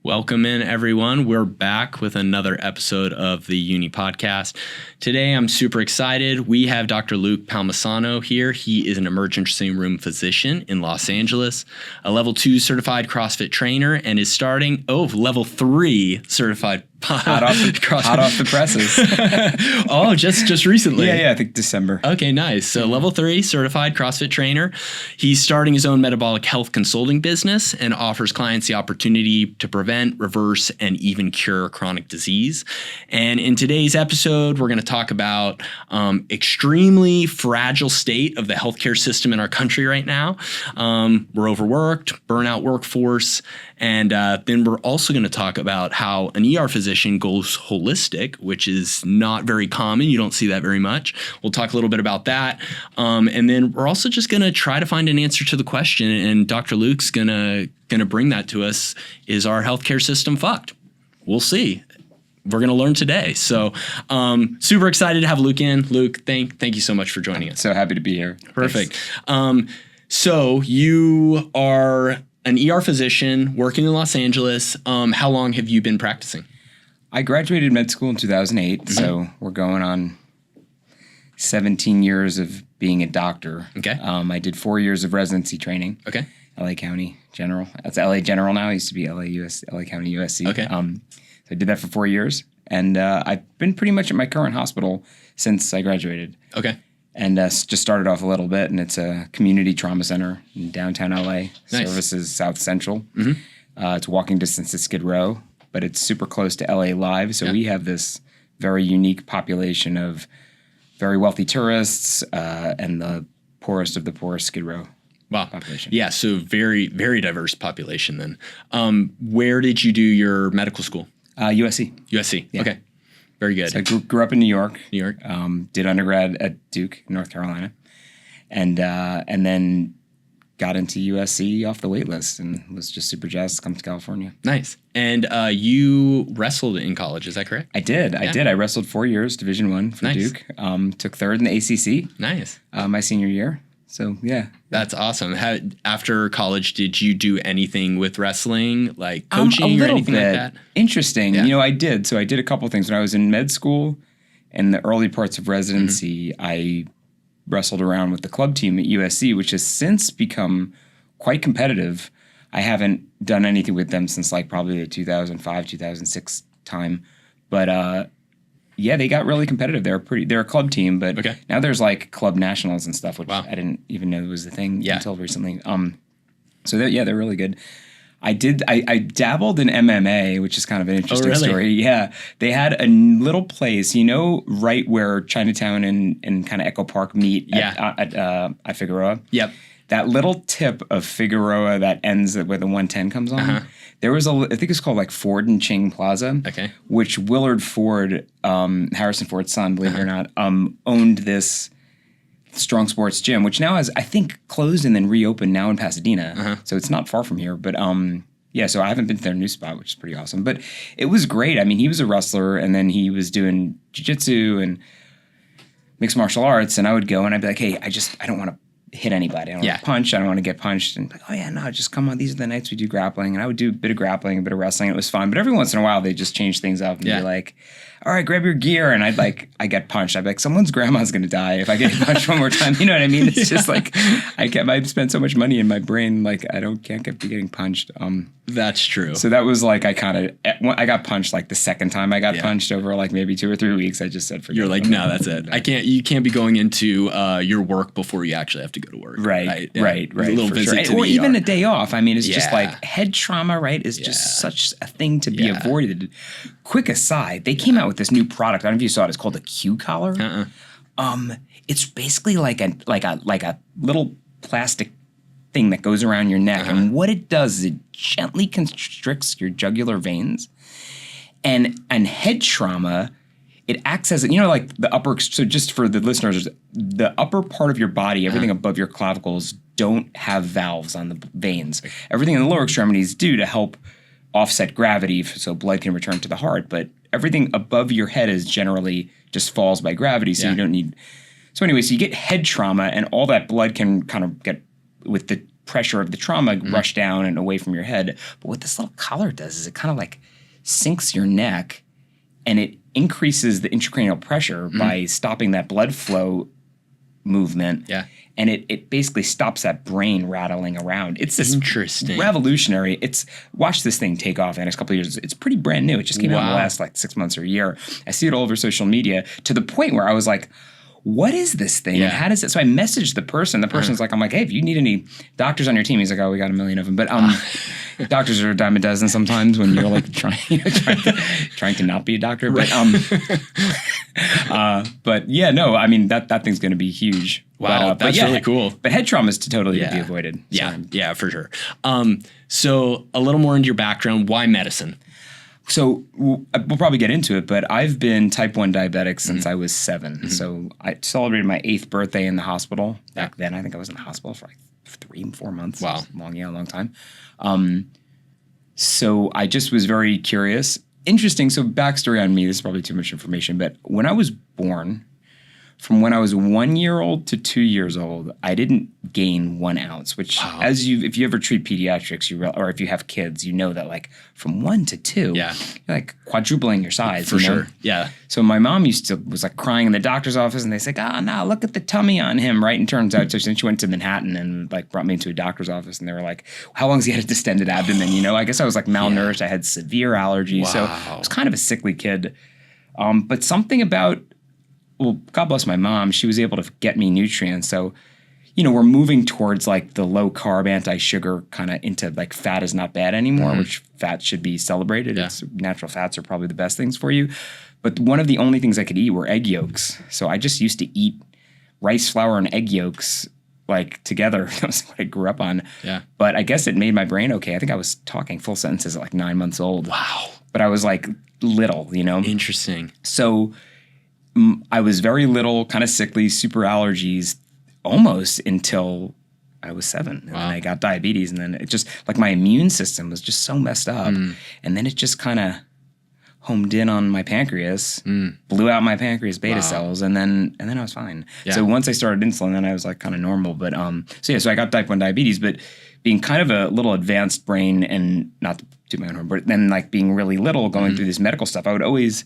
Welcome in, everyone. We're back with another episode of the Uni Podcast. Today, I'm super excited. We have Dr. Luke Palmisano here. He is an emergency room physician in Los Angeles, a level 2 certified CrossFit trainer, and is starting, level 3 certified hot off the presses. Oh, just recently. Yeah, I think December. Okay, nice. So level 3 certified CrossFit trainer. He's starting his own metabolic health consulting business and offers clients the opportunity to prevent, reverse, and even cure chronic disease. And in today's episode, we're going to talk about extremely fragile state of the healthcare system in our country right now. We're overworked, burnout workforce, and then we're also going to talk about how an ER physician goes holistic, which is not very common. You don't see that very much. We'll talk a little bit about that. And then we're also just going to try to find an answer to the question. And Dr. Luke's going to bring that to us. Is our healthcare system fucked? We'll see. We're going to learn today. So super excited to have Luke in. Luke, thank you so much for joining us. So happy to be here. Perfect. So you are an ER physician working in Los Angeles. How long have you been practicing? I graduated med school in 2008, so we're going on 17 years of being a doctor. Okay. I did 4 years of residency training. Okay. LA County General. That's LA General now. It used to be LA County USC. Okay. So I did that for 4 years, and I've been pretty much at my current hospital since I graduated. Okay. And just started off a little bit, and it's a community trauma center in downtown LA. Nice. Services South Central. It's walking distance to Skid Row, but it's super close to LA Live. So we have this very unique population of very wealthy tourists and the poorest of the poorest Skid Row population. Yeah, so very, very diverse population then. Where did you do your medical school? USC. USC. Yeah. Okay. Very good. So I grew up in New York. New York. Did undergrad at Duke, North Carolina, and then got into USC off the wait list and was just super jazzed to come to California. Nice. And you wrestled in college, is that correct? I did. I wrestled 4 years, Division I for Duke. Took third in the ACC. Nice. My senior year. So, yeah. That's awesome. After college, did you do anything with wrestling, like coaching or anything like that? Interesting. Yeah. I did. So I did a couple of things. When I was in med school and the early parts of residency, I wrestled around with the club team at USC, which has since become quite competitive. I haven't done anything with them since like probably the 2005, 2006 time. But yeah, they got really competitive. They're a club team, but now there's like club nationals and stuff, which I didn't even know was the thing until recently. So they're really good. I dabbled in MMA, which is kind of an interesting story. Yeah. They had a little place, right where Chinatown and kind of Echo Park meet at Figueroa. Yep. That little tip of Figueroa that ends where the 110 comes on. There was I think it's called like Ford and Ching Plaza, which Willard Ford, Harrison Ford's son, believe it or not, owned this Strong Sports gym, which now has, I think, closed and then reopened now in Pasadena. So it's not far from here. But so I haven't been to their new spot, which is pretty awesome. But it was great. I mean, he was a wrestler, and then he was doing jiu-jitsu and mixed martial arts, and I would go and I'd be like, hey, I don't want to hit anybody. I don't want to punch. I don't want to get punched. And just come on. These are the nights we do grappling. And I would do a bit of grappling, a bit of wrestling. It was fun. But every once in a while, they just change things up and be like, all right, grab your gear. And I get punched. I'd be like, someone's grandma's going to die if I get punched one more time. You know what I mean? It's just like, I spent so much money in my brain. Like, can't be getting punched. That's true. So that was like, I got punched like the second time I got punched over like maybe 2 or 3 weeks. I just said, forget it. You're like, no, that's it. You can't be going into your work before you actually have to go to work. Right. A little visit to or the even ER. a day off. I mean, it's just like head trauma, right? Is just such a thing to be avoided. Quick aside, they came out with this new product. I don't know if you saw it. It's called a Q collar. It's basically like a little plastic thing that goes around your neck. And what it does is it gently constricts your jugular veins. And head trauma, it acts as, like the upper, so just for the listeners, the upper part of your body, everything above your clavicles don't have valves on the veins. Everything in the lower extremities do to help offset gravity so blood can return to the heart. But everything above your head is generally just falls by gravity, so you don't need. So anyway, so you get head trauma, and all that blood can kind of get with the pressure of the trauma rush down and away from your head. But what this little collar does is it kind of like sinks your neck and it increases the intracranial pressure by stopping that blood flow movement. Yeah. And it basically stops that brain rattling around. It's this Interesting. revolutionary. Watch this thing take off in the next couple of years. It's pretty brand new. It just came out in the last like 6 months or a year. I see it all over social media to the point where I was like, what is this thing? Yeah. And how does it? So I messaged the person. The person's like, I'm like, hey, if you need any doctors on your team, he's like, oh, we got a million of them. But doctors are a dime a dozen sometimes when you're like trying to not be a doctor. But but yeah, no, I mean that thing's going to be huge. Wow, that's really cool. But head trauma is to totally be avoided. Yeah, for sure. So a little more into your background. Why medicine? So we'll probably get into it, but I've been type 1 diabetic since I was 7. So I celebrated my 8th birthday in the hospital. Back then, I think I was in the hospital for like 3-4 months. Wow. Long time. So I just was very curious. Interesting. So backstory on me, this is probably too much information, but when I was born, from when I was 1 year old to 2 years old, I didn't gain 1 ounce, which if you ever treat pediatrics, or if you have kids, you know that like from 1 to 2, you're like quadrupling your size. For sure. Yeah. So my mom was like crying in the doctor's office and they said, no, look at the tummy on him, right? And turns out, so she went to Manhattan and like brought me into a doctor's office and they were like, how long has he had a distended abdomen? You know, I guess I was like malnourished. I had severe allergies. So I was kind of a sickly kid. But something about, well, God bless my mom, she was able to get me nutrients. So, you know, we're moving towards like the low carb, anti-sugar kind of into like fat is not bad anymore, which fat should be celebrated. Yeah. Natural fats are probably the best things for you. But one of the only things I could eat were egg yolks. So I just used to eat rice flour and egg yolks like together. That was what I grew up on. Yeah. But I guess it made my brain okay. I think I was talking full sentences at like 9 months old. Wow. But I was like little, you know? Interesting. So I was very little, kind of sickly, super allergies, almost until I was 7. And then I got diabetes. And then it just, like my immune system was just so messed up. And then it just kind of homed in on my pancreas, blew out my pancreas beta cells, and then I was fine. Yeah. So once I started insulin, then I was like kind of normal. But so I got type 1 diabetes, but being kind of a little advanced brain and not to toot my own horn, but then like being really little going through this medical stuff, I would always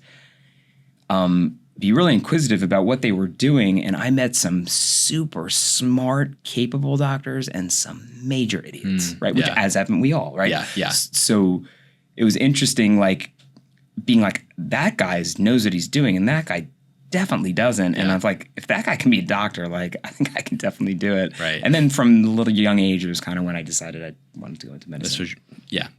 be really inquisitive about what they were doing. And I met some super smart, capable doctors and some major idiots, right? Which as haven't we all, right? Yeah. So it was interesting, like being like, that guy knows what he's doing and that guy definitely doesn't. And I was like, if that guy can be a doctor, like I think I can definitely do it. Right. And then from a little young age, it was kind of when I decided I wanted to go into medicine.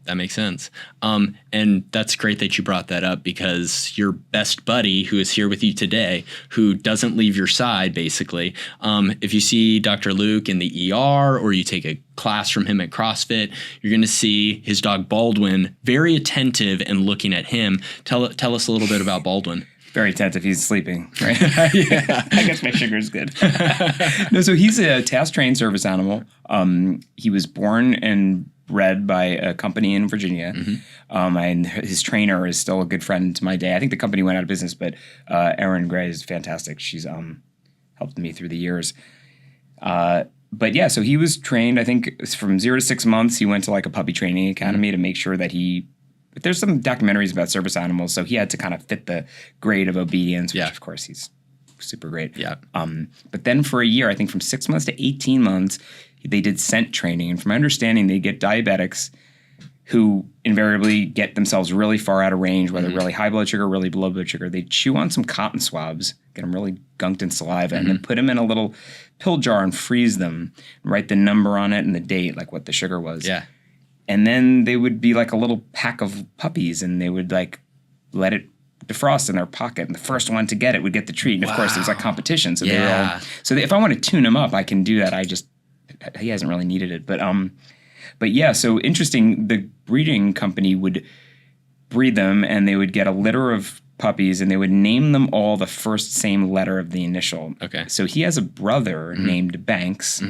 That makes sense. And that's great that you brought that up because your best buddy who is here with you today, who doesn't leave your side, basically, if you see Dr. Luke in the ER or you take a class from him at CrossFit, you're going to see his dog Baldwin very attentive and looking at him. Tell us a little bit about Baldwin. Very attentive. He's sleeping, right? I guess my sugar's good. No, so he's a task-trained service animal. He was born and bred by a company in Virginia. And his trainer is still a good friend to my day. I think the company went out of business, but Erin Gray is fantastic. She's helped me through the years. But yeah, so he was trained, I think, from 0 to 6 months. He went to like a puppy training academy to make sure that there's some documentaries about service animals, so he had to kind of fit the grade of obedience, which of course he's super great. Yeah. But then for a year, I think from 6 months to 18 months, they did scent training. And from my understanding, they get diabetics who invariably get themselves really far out of range, whether really high blood sugar, really low blood sugar. They chew on some cotton swabs, get them really gunked in saliva, and then put them in a little pill jar and freeze them, write the number on it and the date, like what the sugar was. Yeah. And then they would be like a little pack of puppies and they would like let it defrost in their pocket. And the first one to get it would get the treat. And of course, there's like competition. So they were all, if I want to tune him up, I can do that. He hasn't really needed it. But yeah, so interesting. The breeding company would breed them and they would get a litter of puppies and they would name them all the first same letter of the initial. Okay. So he has a brother named Banks.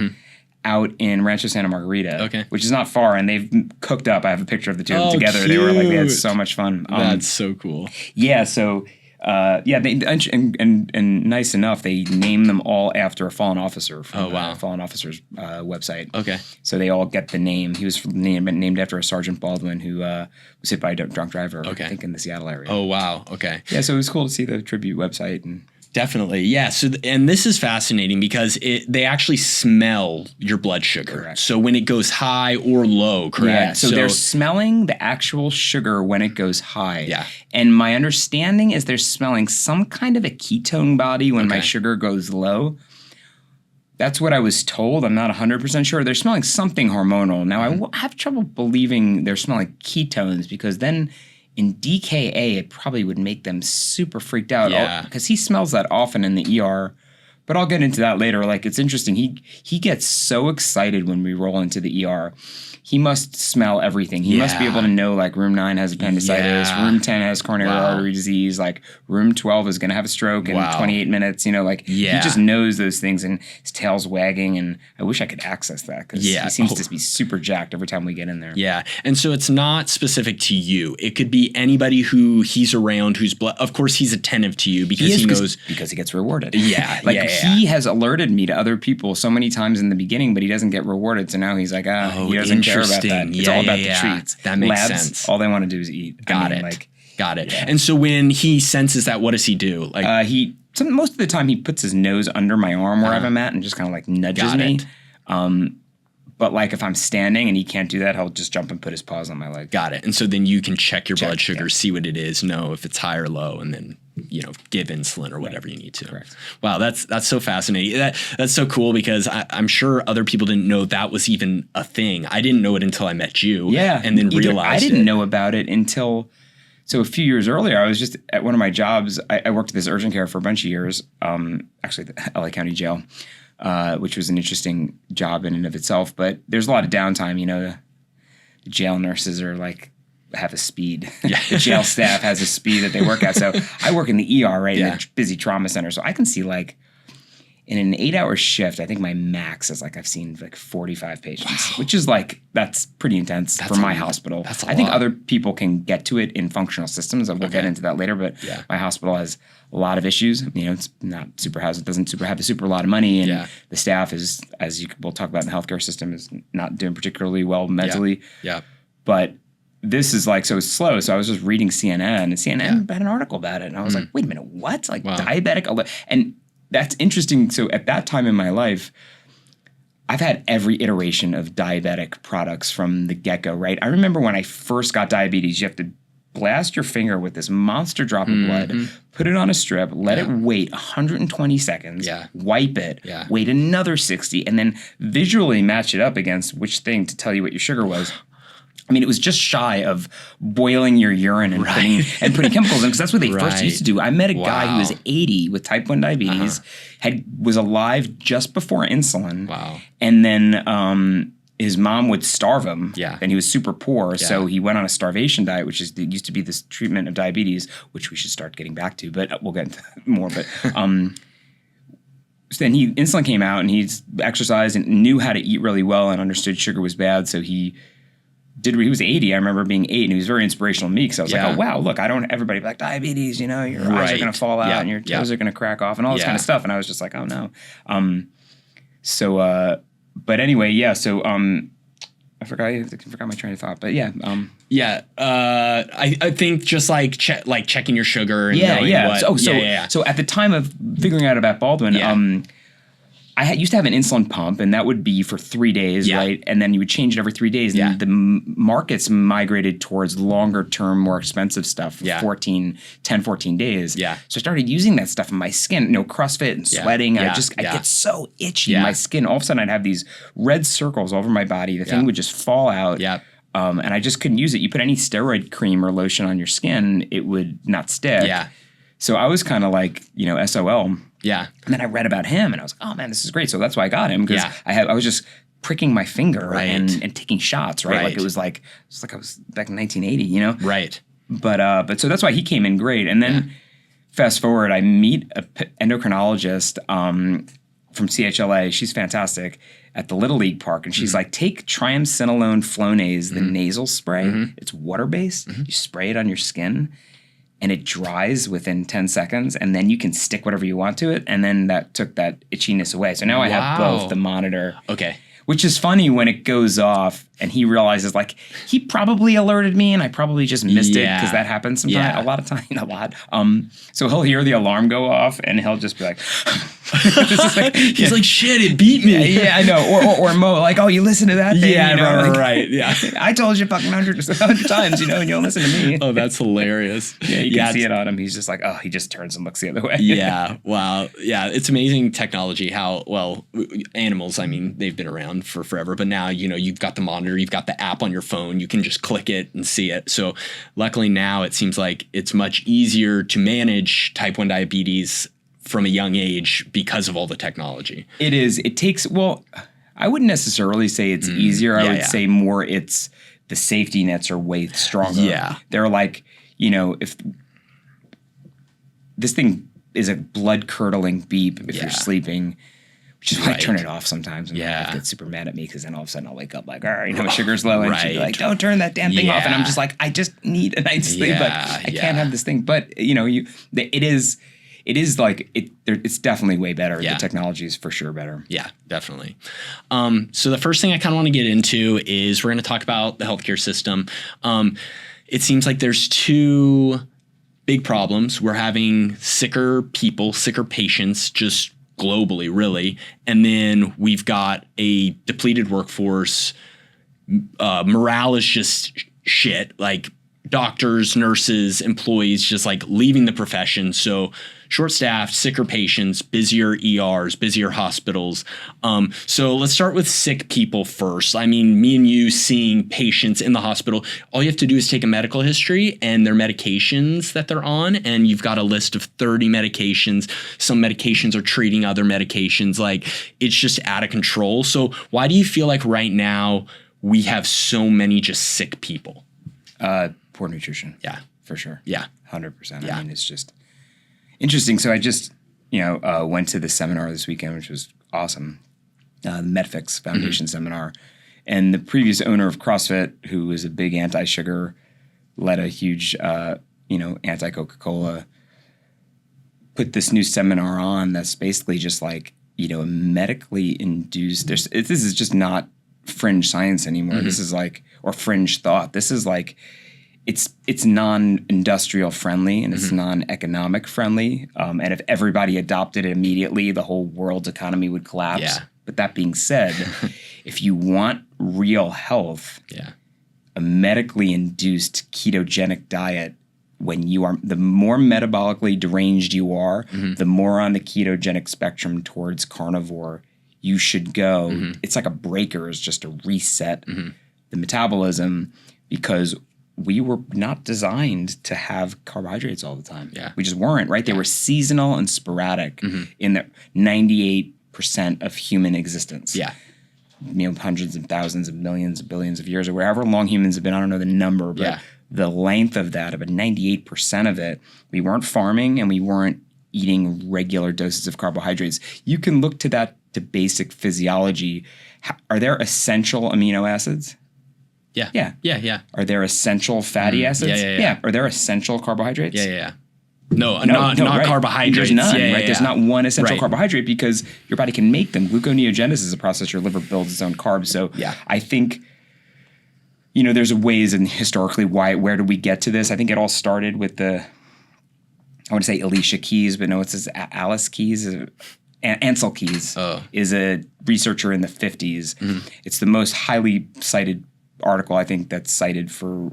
Out in Rancho Santa Margarita, which is not far, and they've cooked up. I have a picture of the two of them together. Cute. They had so much fun. That's so cool. Yeah, so Yeah, and nice enough, they named them all after a fallen officer from fallen officer's website. Okay. So they all get the name. He was named after a Sergeant Baldwin who was hit by a drunk driver, I think in the Seattle area. Oh, wow. Okay. Yeah, so it was cool to see the tribute website. And definitely. Yeah. So, and this is fascinating because they actually smell your blood sugar. Correct. So when it goes high or low, correct? Yeah. So they're smelling the actual sugar when it goes high. Yeah. And my understanding is they're smelling some kind of a ketone body when my sugar goes low. That's what I was told. I'm not 100% sure. They're smelling something hormonal. Now, I have trouble believing they're smelling ketones because then in DKA, it probably would make them super freaked out. Yeah. Because he smells that often in the ER. But I'll get into that later. Like, it's interesting. He gets so excited when we roll into the ER. He must smell everything. He must be able to know, like, room 9 has appendicitis, room 10 has coronary artery disease, like, room 12 is going to have a stroke in 28 minutes. You know, like, he just knows those things, and his tail's wagging, and I wish I could access that because he seems to be super jacked every time we get in there. Yeah, and so it's not specific to you. It could be anybody who he's around who's of course, he's attentive to you because he knows. Because he gets rewarded. Yeah, like, he has alerted me to other people so many times in the beginning, but he doesn't get rewarded, so now he's like, he doesn't care about that. It's all about the treats. That makes Labs, sense. all they want to do is eat. Got it. And so when he senses that, what does he do? Like most of the time he puts his nose under my arm where I'm at and just kind of like nudges me. But like if I'm standing and he can't do that, he'll just jump and put his paws on my leg. Got it. And so then you can check your blood sugar, see what it is, know if it's high or low, and then give insulin or whatever you need to. Correct. Wow, that's so fascinating. That's so cool because I'm sure other people didn't know that was even a thing. I didn't know it until I met you. Yeah, and then realized I didn't know about it until. So a few years earlier, I was just at one of my jobs. I worked at this urgent care for a bunch of years. Actually, the LA County Jail. Which was an interesting job in and of itself, but there's a lot of downtime. The jail nurses are like have a speed. Yeah. The jail staff has a speed that they work at. So I work in the ER, right, in a busy trauma center. So I can see like in an 8-hour shift, I think my max is like I've seen like 45 patients, which is like that's pretty intense for my hospital. I think other people can get to it in functional systems. We'll get into that later, but my hospital has a lot of issues. It's not doesn't have a lot of money, and the staff is, as we'll talk about in the healthcare system, is not doing particularly well mentally. Yeah. But this is like so slow. So I was just reading CNN, and CNN had an article about it, and I was like, wait a minute, what? Like diabetic, and that's interesting. So at that time in my life, I've had every iteration of diabetic products from the get-go, right? I remember when I first got diabetes, you have to blast your finger with this monster drop of blood, put it on a strip, let it wait 120 seconds, wipe it, wait another 60, and then visually match it up against which thing to tell you what your sugar was. I mean, it was just shy of boiling your urine and putting chemicals in, because that's what they first used to do. I met a guy who was 80 with type 1 diabetes, was alive just before insulin, and then his mom would starve him, and he was super poor, so he went on a starvation diet, which used to be this treatment of diabetes, which we should start getting back to, but we'll get into that more. But so then insulin came out, and he exercised and knew how to eat really well and understood sugar was bad, so he was 80. I remember being 8, and he was very inspirational to me because I was like, oh, wow, look, everybody like diabetes, your eyes are going to fall out and your toes are going to crack off and all this kind of stuff. And I was just like, oh, no. But anyway, so I forgot my train of thought, but I think just like checking your sugar and knowing what. So at the time of figuring out about Baldwin, I used to have an insulin pump, and that would be for 3 days, right? And then you would change it every 3 days. And the markets migrated towards longer term, more expensive stuff, 10, 14 days. So I started using that stuff in my skin, CrossFit and sweating. I get so itchy in my skin. All of a sudden I'd have these red circles all over my body. The thing would just fall out. And I just couldn't use it. You put any steroid cream or lotion on your skin, it would not stick. So I was kind of like, SOL. And then I read about him, and I was like, oh, man, this is great. So that's why I got him, because I was just pricking my finger and taking shots, right? Like it was like I was back in 1980, Right. But so that's why he came in great. And then fast forward, I meet an endocrinologist from CHLA. She's fantastic, at the Little League Park. And she's like, take triamcinolone Flonase, the nasal spray. It's water-based. You spray it on your skin. and it dries within 10 seconds, and then you can stick whatever you want to it, and then that took that itchiness away. So now I have both the monitor. Okay. Which is funny when it goes off and he realizes, like, he probably alerted me and I probably just missed it because that happens sometimes. Yeah. A lot of time, a lot. So he'll hear the alarm go off and he'll just be like, he's like, shit, it beat me. Yeah, I know. Or Mo, like, oh, you listen to that thing? Yeah, you know, right. Yeah. I told you fucking 100 times, you know, and you'll listen to me. Oh, that's hilarious. Yeah, you can see it on him. He's just like, oh, he just turns and looks the other way. Yeah. Wow. Yeah. It's amazing technology how, well, animals, I mean, they've been around for forever, but now, you know, you've got the monitor, you've got the app on your phone, you can just click it and see it. So luckily now it seems like it's much easier to manage type 1 diabetes from a young age because of all the technology. It is. It takes, well, I wouldn't necessarily say it's easier. I would say more it's the safety nets are way stronger. Yeah. They're like, you know, if this thing is a blood curdling beep if you're sleeping, which is why I turn it off sometimes. And my wife gets super mad at me because then all of a sudden I'll wake up like, all right, you know, my sugar's low. And she'd be like, don't turn that damn thing off. And I'm just like, I just need a night's sleep, but I can't have this thing. But, you know, it is like, it's definitely way better. The technology is for sure better. Yeah, definitely. So the first thing I kind of want to get into is we're going to talk about the healthcare system. It seems like there's two big problems. We're having sicker people, sicker patients, just globally, really. And then we've got a depleted workforce. Morale is just shit. Like doctors, nurses, employees just like leaving the profession. So short-staffed, sicker patients, busier ERs, busier hospitals. So let's start with sick people first. I mean, me and you seeing patients in the hospital, all you have to do is take a medical history and their medications that they're on, and you've got a list of 30 medications. Some medications are treating other medications. Like, it's just out of control. So why do you feel like right now we have so many just sick people? Poor nutrition. Yeah. For sure. Yeah. 100%. Yeah. I mean, it's just interesting. So I just, went to the seminar this weekend, which was awesome. The Medfix Foundation seminar. And the previous owner of CrossFit, who was a big anti-sugar, led a huge, anti-Coca-Cola, put this new seminar on that's basically just like, a medically induced, this is just not fringe science anymore. This is like, or fringe thought. This is like, it's non-industrial friendly and it's non-economic friendly. And if everybody adopted it immediately, the whole world's economy would collapse. Yeah. But that being said, if you want real health, a medically induced ketogenic diet, when you are, the more metabolically deranged you are, the more on the ketogenic spectrum towards carnivore you should go. It's like a breaker, is just to reset the metabolism, because we were not designed to have carbohydrates all the time. Yeah. We just weren't, right? They were seasonal and sporadic in the 98% of human existence. Yeah. Hundreds of thousands of millions of billions of years, or wherever long humans have been. I don't know the number, but the length of that, about 98% of it, we weren't farming and we weren't eating regular doses of carbohydrates. You can look to that, to basic physiology. Are there essential amino acids? Yeah. Are there essential fatty acids? Yeah. Are there essential carbohydrates? Yeah. No, not right. carbohydrates. There's none, right? Yeah. There's not one essential carbohydrate, because your body can make them. Gluconeogenesis is a process your liver builds its own carbs. So I think, there's ways, and historically, where did we get to this? I think it all started with I want to say Alicia Keys, but no, it's Alice Keys. Ansel Keys is a researcher in the 50s. It's the most highly cited article, I think, that's cited for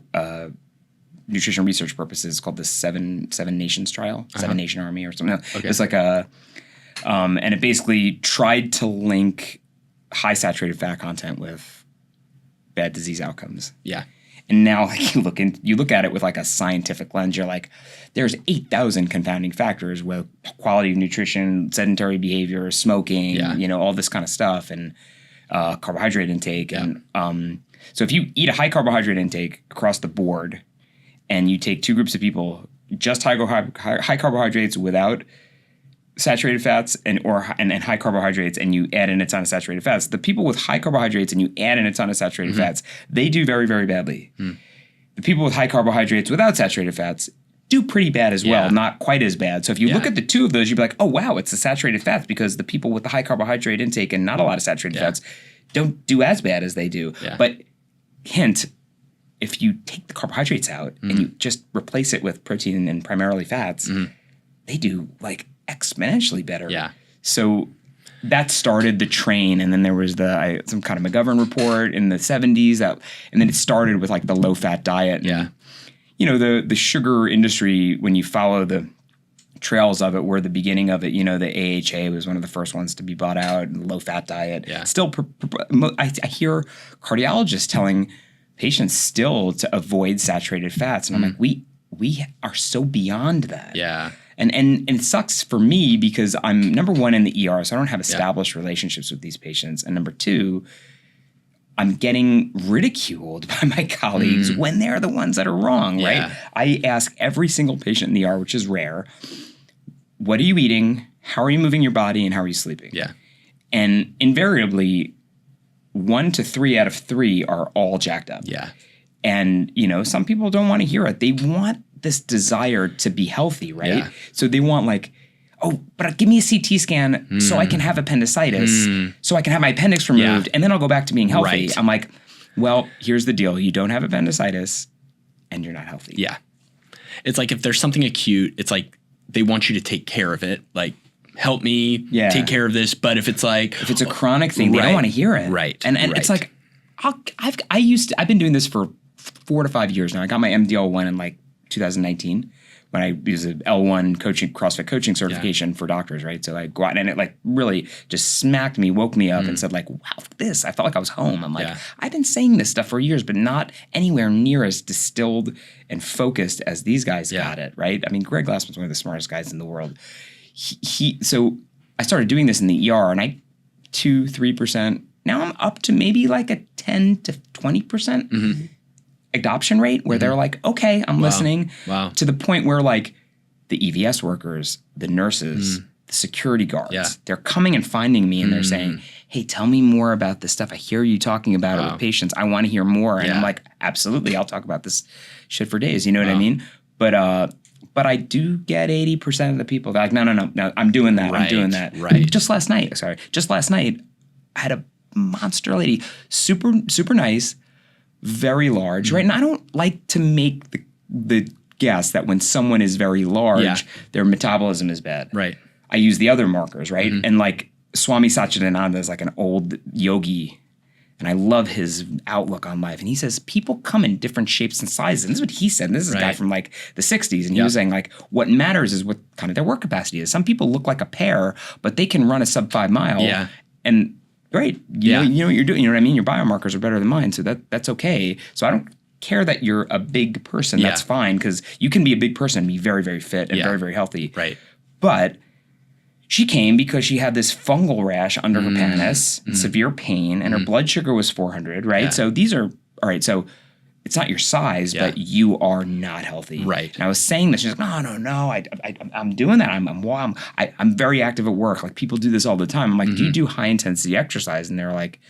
nutrition research purposes, called the Seven Nations Trial, Seven Nation Army or something. Okay. It's like and it basically tried to link high saturated fat content with bad disease outcomes. Yeah. And now, like, you look at it with like a scientific lens. You're like, there's 8,000 confounding factors with quality of nutrition, sedentary behavior, smoking, all this kind of stuff, and carbohydrate intake. Yeah. And so if you eat a high carbohydrate intake across the board, and you take two groups of people, just high carbohydrates without saturated fats and high carbohydrates, and you add in a ton of saturated fats, the people with high carbohydrates and you add in a ton of saturated fats, they do very, very badly. The people with high carbohydrates without saturated fats do pretty bad as well, Yeah. not quite as bad. So if you Yeah. look at the two of those, you'd be like, oh, wow, it's the saturated fats, because the people with the high carbohydrate intake and not a lot of saturated Yeah. fats don't do as bad as they do. Yeah. But hint, if you take the carbohydrates out and you just replace it with protein and primarily fats, they do like exponentially better. Yeah. So that started the train, and then there was some kind of McGovern report in the 70s and then it started with like the low fat diet. Yeah. And, you know, the sugar industry, when you follow the trails of it, were the beginning of it. You know, the AHA was one of the first ones to be bought out, and low fat diet. Yeah. Still, I hear cardiologists telling patients still to avoid saturated fats, and I'm like, we are so beyond that. Yeah. And it sucks for me because I'm, number one, in the ER, so I don't have established relationships with these patients. And number two, I'm getting ridiculed by my colleagues when they're the ones that are wrong, right? I ask every single patient in the ER, which is rare, what are you eating? How are you moving your body? And how are you sleeping? Yeah. And invariably, 1 to 3 out of 3 are all jacked up. Yeah. And, you know, some people don't want to hear it. They want this desire to be healthy, right? Yeah. So they want like, oh, but give me a CT scan so I can have appendicitis, so I can have my appendix removed, and then I'll go back to being healthy. Right. I'm like, well, here's the deal. You don't have appendicitis and you're not healthy. Yeah. It's like if there's something acute, it's like they want you to take care of it. Like, help me take care of this. But if it's like, if it's a chronic thing, they don't want to hear it. Right. And it's like, I've been doing this for 4 to 5 years now. I got my MDL1 in like 2019 when I was an L1 coaching, CrossFit coaching certification for doctors, right? So I go out and it like really just smacked me, woke me up and said like, wow, this, I felt like I was home. I'm like, I've been saying this stuff for years, but not anywhere near as distilled and focused as these guys got it, right? I mean, Greg Glassman's one of the smartest guys in the world. So I started doing this in the ER and 2-3%. Now I'm up to maybe like a 10 to 20% adoption rate where they're like, okay, I'm listening. Wow. To the point where like the EVS workers, the nurses, the security guards, they're coming and finding me and they're saying, hey, tell me more about this stuff. I hear you talking about it with patients. I want to hear more. And I'm like, absolutely, I'll talk about this shit for days. You know what I mean? But I do get 80% of the people that are like, no, I'm doing that. I'm doing that. Right. Just last night, I had a monster lady, super, super nice, very large, right? And I don't like to make the guess that when someone is very large, their metabolism is bad. Right. I use the other markers, right? And like Swami Satchidananda is like an old yogi, and I love his outlook on life. And he says people come in different shapes and sizes. And this is what he said. And this is a guy from like the 60s. And he was saying like what matters is what kind of their work capacity is. Some people look like a pear, but they can run a sub 5 mile. Yeah. And great. You know what you're doing. You know what I mean? Your biomarkers are better than mine. So that's okay. So I don't care that you're a big person. That's fine, because you can be a big person and be very, very fit and very, very healthy. Right. But she came because she had this fungal rash under her pannus, and severe pain, and her blood sugar was 400, right? Yeah. So these are, all right, so it's not your size, but you are not healthy. Right. And I was saying this, she's like, no, I'm doing that. I'm very active at work. Like people do this all the time. I'm like, do you do high intensity exercise? And they're like,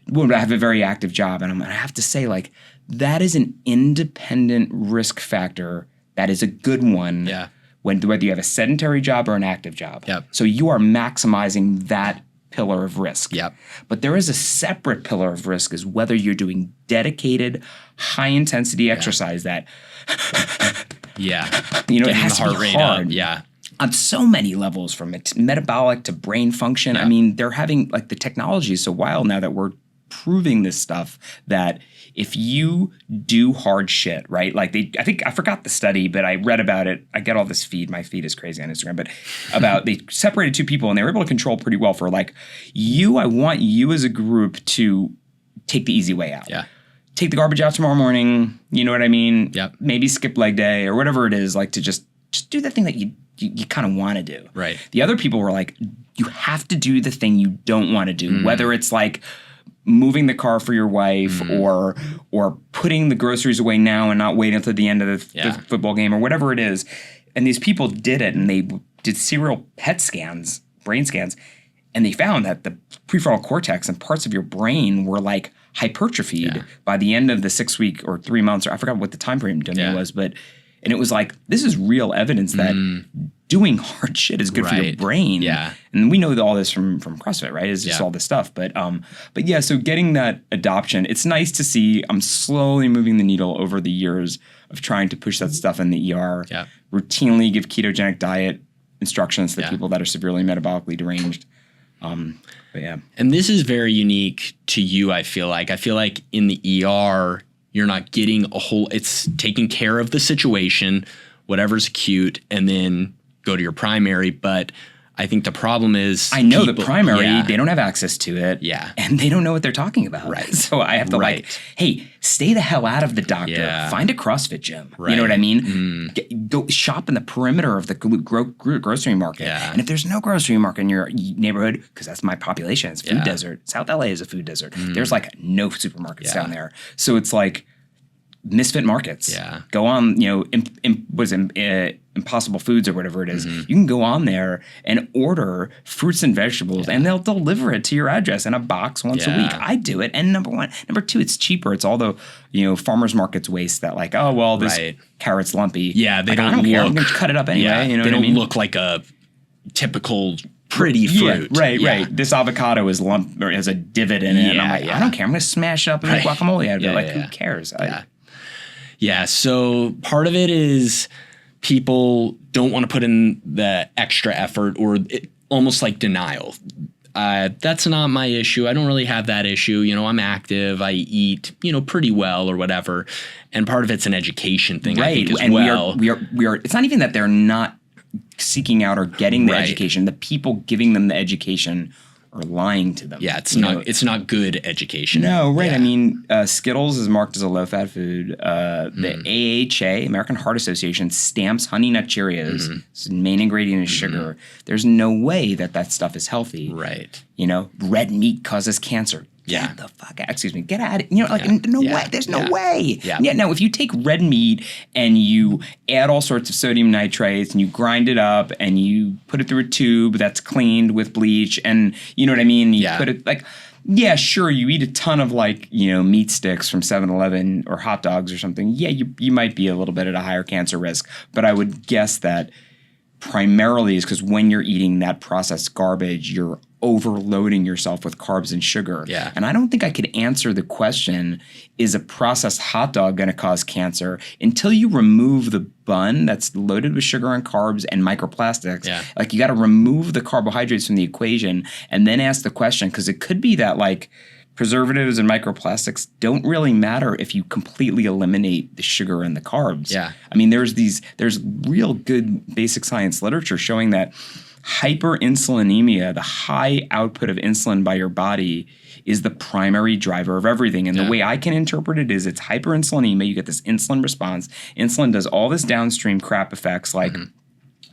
well, I have a very active job. And I have to say like, that is an independent risk factor. That is a good one. Yeah. Whether you have a sedentary job or an active job. Yep. So you are maximizing that pillar of risk. Yep. But there is a separate pillar of risk, is whether you're doing dedicated, high intensity exercise that, it has to be hard. Yeah. On so many levels, from metabolic to brain function. I mean, they're having like the technology is so wild now that we're proving this stuff that if you do hard shit, right? Like I forgot the study, but I read about it. I get all this feed. My feed is crazy on Instagram, but about they separated 2 people and they were able to control pretty well for like I want you as a group to take the easy way out. Yeah. Take the garbage out tomorrow morning. You know what I mean? Yep. Maybe skip leg day or whatever it is, like to just do the thing that you kind of want to do. Right. The other people were like, you have to do the thing you don't want to do, whether it's like moving the car for your wife or putting the groceries away now and not waiting until the end of the football game or whatever it is. And these people did it, and they did serial PET scans, brain scans, and they found that the prefrontal cortex and parts of your brain were like hypertrophied by the end of the 6 week or 3 months, or I forgot what the time frame was, but And it was like, this is real evidence that doing hard shit is good for your brain. Yeah. And we know all this from CrossFit, right? It's just all this stuff. But yeah, so getting that adoption, it's nice to see. I'm slowly moving the needle over the years of trying to push that stuff in the ER. Yeah. Routinely give ketogenic diet instructions to people that are severely metabolically deranged. But yeah. And this is very unique to you, I feel like. I feel like in the ER, you're not getting it's taking care of the situation, whatever's acute, and then go to your primary. But I think the problem is I know the primary, they don't have access to it. Yeah. And they don't know what they're talking about. Right. So I have to like, hey, stay the hell out of the doctor. Yeah. Find a CrossFit gym. Right. You know what I mean? Go shop in the perimeter of the grocery market. Yeah. And if there's no grocery market in your neighborhood, because that's my population, it's food desert. South LA is a food desert. There's like no supermarkets down there. So it's like misfit markets. Yeah. Go on, Impossible Foods or whatever it is. You can go on there and order fruits and vegetables and they'll deliver it to your address in a box once a week. I do it. And number one. Number two, it's cheaper. It's all the, farmers markets waste that like, oh, well, this carrot's lumpy. Yeah. They I don't care. I'm going to cut it up anyway. Yeah, you know they what don't I mean? look like a typical pretty fruit. Yeah, right. This avocado is lump or has a divot in it. And I'm like, I don't care. I'm going to smash it up and make guacamole out of it. Like, who cares? Yeah. So part of it is people don't want to put in the extra effort or almost like denial. That's not my issue. I don't really have that issue. I'm active. I eat, pretty well or whatever. And part of it's an education thing, I think, as and well. we are. It's not even that they're not seeking out or getting the education. The people giving them the education are lying to them. Yeah, it's not good education. No, right. Yeah. I mean, Skittles is marked as a low-fat food. The AHA, American Heart Association, stamps Honey Nut Cheerios. Its main ingredient is sugar. There's no way that stuff is healthy. Right. Red meat causes cancer. Get the fuck out. Excuse me. Get out of it. No way. There's no way. Yeah. No, if you take red meat and you add all sorts of sodium nitrates and you grind it up and you put it through a tube that's cleaned with bleach and you know what I mean? You put it like, yeah, sure, you eat a ton of meat sticks from 7-Eleven or hot dogs or something. Yeah, you might be a little bit at a higher cancer risk. But I would guess that primarily is because when you're eating that processed garbage, you're overloading yourself with carbs and sugar. Yeah. And I don't think I could answer the question, is a processed hot dog going to cause cancer? Until you remove the bun that's loaded with sugar and carbs and microplastics. Yeah. Like you got to remove the carbohydrates from the equation and then ask the question, because it could be that preservatives and microplastics don't really matter if you completely eliminate the sugar and the carbs. Yeah. I mean, there's real good basic science literature showing that hyperinsulinemia, the high output of insulin by your body, is the primary driver of everything. And the way I can interpret it is it's hyperinsulinemia. You get this insulin response. Insulin does all this downstream crap effects when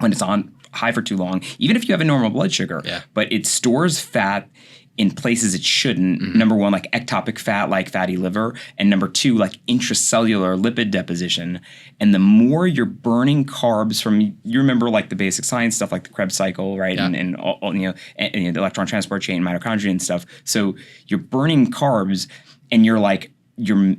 it's on high for too long, even if you have a normal blood sugar. Yeah. But it stores fat in places it shouldn't. Number one, like ectopic fat, like fatty liver. And number two, like intracellular lipid deposition. And the more you're burning carbs from, you remember like the basic science stuff, like the Krebs cycle, right? Yeah. And all, the electron transport chain, mitochondria and stuff. So you're burning carbs and you're like, you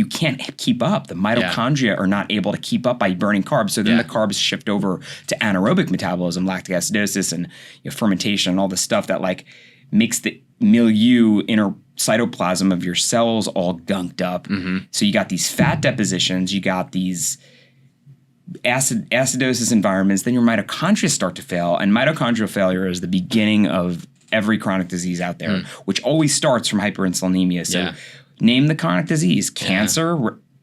can't keep up. The mitochondria are not able to keep up by burning carbs. So then the carbs shift over to anaerobic metabolism, lactic acidosis and fermentation and all the stuff that makes the milieu inner cytoplasm of your cells all gunked up. So you got these fat depositions, you got these acidosis environments, then your mitochondria start to fail. And mitochondrial failure is the beginning of every chronic disease out there, which always starts from hyperinsulinemia. So name the chronic disease: cancer,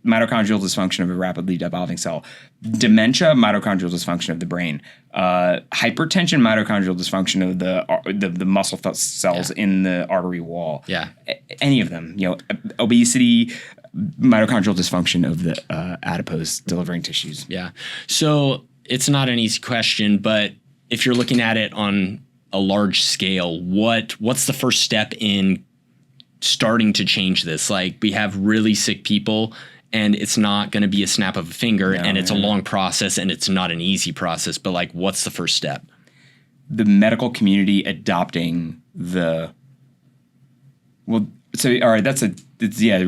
mitochondrial dysfunction of a rapidly evolving cell; dementia, mitochondrial dysfunction of the brain; hypertension, mitochondrial dysfunction of the muscle cells in the artery wall. Yeah, any of them. Obesity, mitochondrial dysfunction of the adipose delivering tissues. Yeah. So it's not an easy question, but if you're looking at it on a large scale, what's the first step in starting to change this? Like, we have really sick people and it's not going to be a snap of a finger, and it's a long process and it's not an easy process, but what's the first step? The medical community adopting all right, you're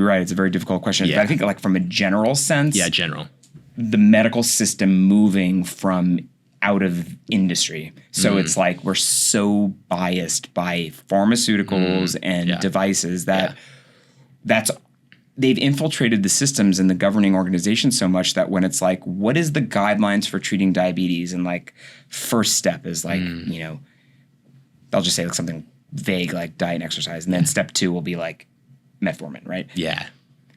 right. It's a very difficult question. But I think from a general sense. Yeah, general. the medical system moving from out of industry. So it's like we're so biased by pharmaceuticals and devices that they've infiltrated the systems and the governing organization so much that when it's like, what is the guidelines for treating diabetes? And like first step is like, you know, I'll just say like something vague like diet and exercise. And then step 2 will be like metformin, right? Yeah.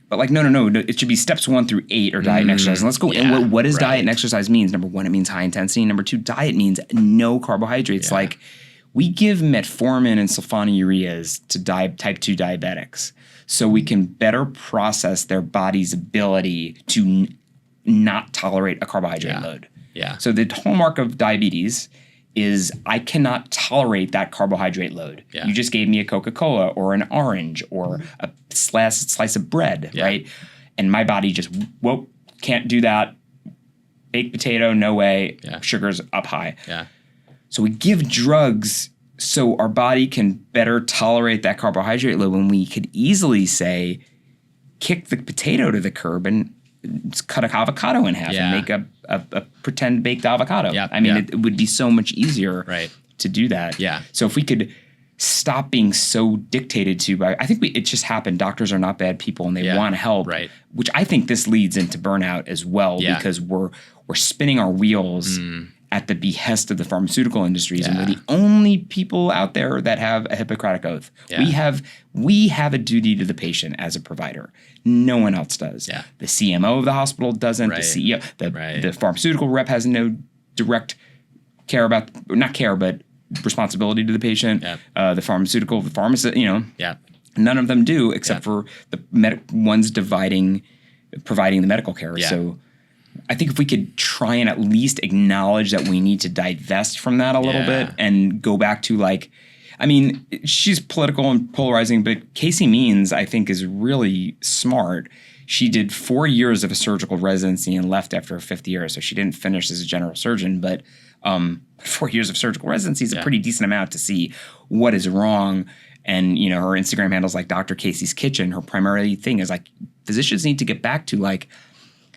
But like, no. It should be steps 1 through 8 or diet and exercise. And let's go. And what does diet and exercise means? Number 1, it means high intensity. Number 2, diet means no carbohydrates. Like we give metformin and sulfonylureas to type 2 diabetics so we can better process their body's ability to not tolerate a carbohydrate load. Yeah. So the hallmark of diabetes is I cannot tolerate that carbohydrate load. Yeah. You just gave me a Coca-Cola or an orange or a slice of bread, right? And my body just, can't do that. Baked potato, no way. Yeah. Sugar's up high. Yeah. So we give drugs so our body can better tolerate that carbohydrate load when we could easily say, kick the potato to the curb and cut an avocado in half and make a pretend baked avocado. I mean, it would be so much easier to do that. Yeah. So if we could stop being so dictated to by, I think it just happened. Doctors are not bad people and they want to help. Right. Which I think this leads into burnout as well because we're spinning our wheels at the behest of the pharmaceutical industries, and we're the only people out there that have a Hippocratic oath. Yeah. We have a duty to the patient as a provider. No one else does. Yeah. The CMO of the hospital doesn't. The CEO, the pharmaceutical rep has no direct care about, not care, but responsibility to the patient. Yeah. The pharmacist, you know. Yeah. None of them do, except for the ones providing the medical care. Yeah. So I think if we could try and at least acknowledge that we need to divest from that a little bit and go back to like, I mean, she's political and polarizing, but Casey Means, I think, is really smart. She did 4 years of a surgical residency and left after her 5th year. So she didn't finish as a general surgeon, but 4 years of surgical residency is a pretty decent amount to see what is wrong. And, you know, her Instagram handle's like Dr. Casey's Kitchen. Her primary thing is like physicians need to get back to like,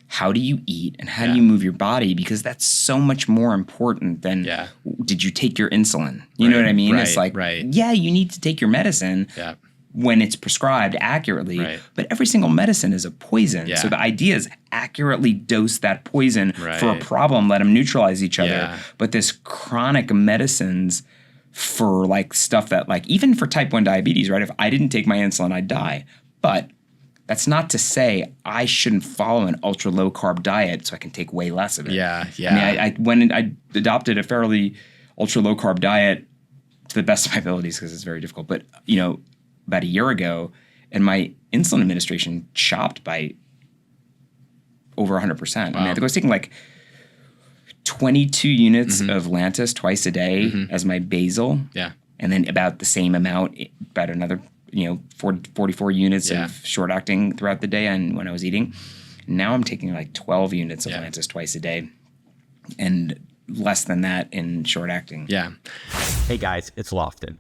how do you eat and how do you move your body? Because that's so much more important than did you take your insulin? You know what I mean? It's like, you need to take your medicine when it's prescribed accurately, but every single medicine is a poison. Yeah. So the idea is accurately dose that poison for a problem, let them neutralize each other. Yeah. But this chronic medicines for like stuff that like, even for type 1 diabetes, right? If I didn't take my insulin, I'd die. But that's not to say I shouldn't follow an ultra low carb diet so I can take way less of it. Yeah, yeah. I mean, I went and I adopted a fairly ultra low carb diet to the best of my abilities because it's very difficult. But, you know, about a year ago, and my insulin administration chopped by over 100%. Wow. I mean, I think I was taking like 22 units of Lantus twice a day as my basal. Yeah. And then about the same amount, about another 44 units of short acting throughout the day and when I was eating. Now I'm taking like 12 units of Lantus twice a day and less than that in short acting. Yeah. Hey guys, it's Lofton.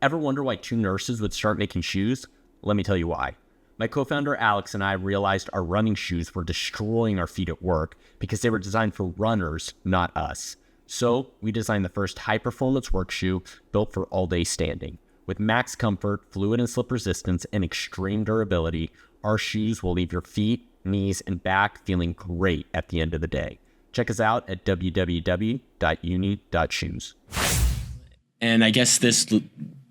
Ever wonder why 2 nurses would start making shoes? Let me tell you why. My co-founder Alex and I realized our running shoes were destroying our feet at work because they were designed for runners, not us. So we designed the first high-performance work shoe built for all-day standing. With max comfort, fluid and slip resistance, and extreme durability, our shoes will leave your feet, knees, and back feeling great at the end of the day. Check us out at www.uni.shoes. And I guess this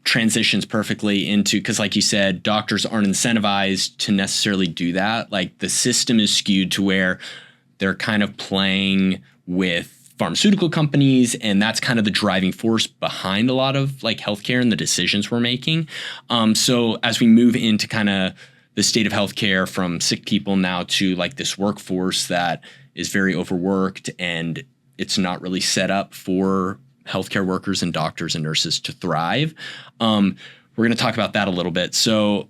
transitions perfectly into, because like you said, doctors aren't incentivized to necessarily do that. Like the system is skewed to where they're kind of playing with pharmaceutical companies, and that's kind of the driving force behind a lot of like healthcare and the decisions we're making. So as we move into kind of the state of healthcare from sick people now to like this workforce that is very overworked and it's not really set up for healthcare workers and doctors and nurses to thrive. We're going to talk about that a little bit. So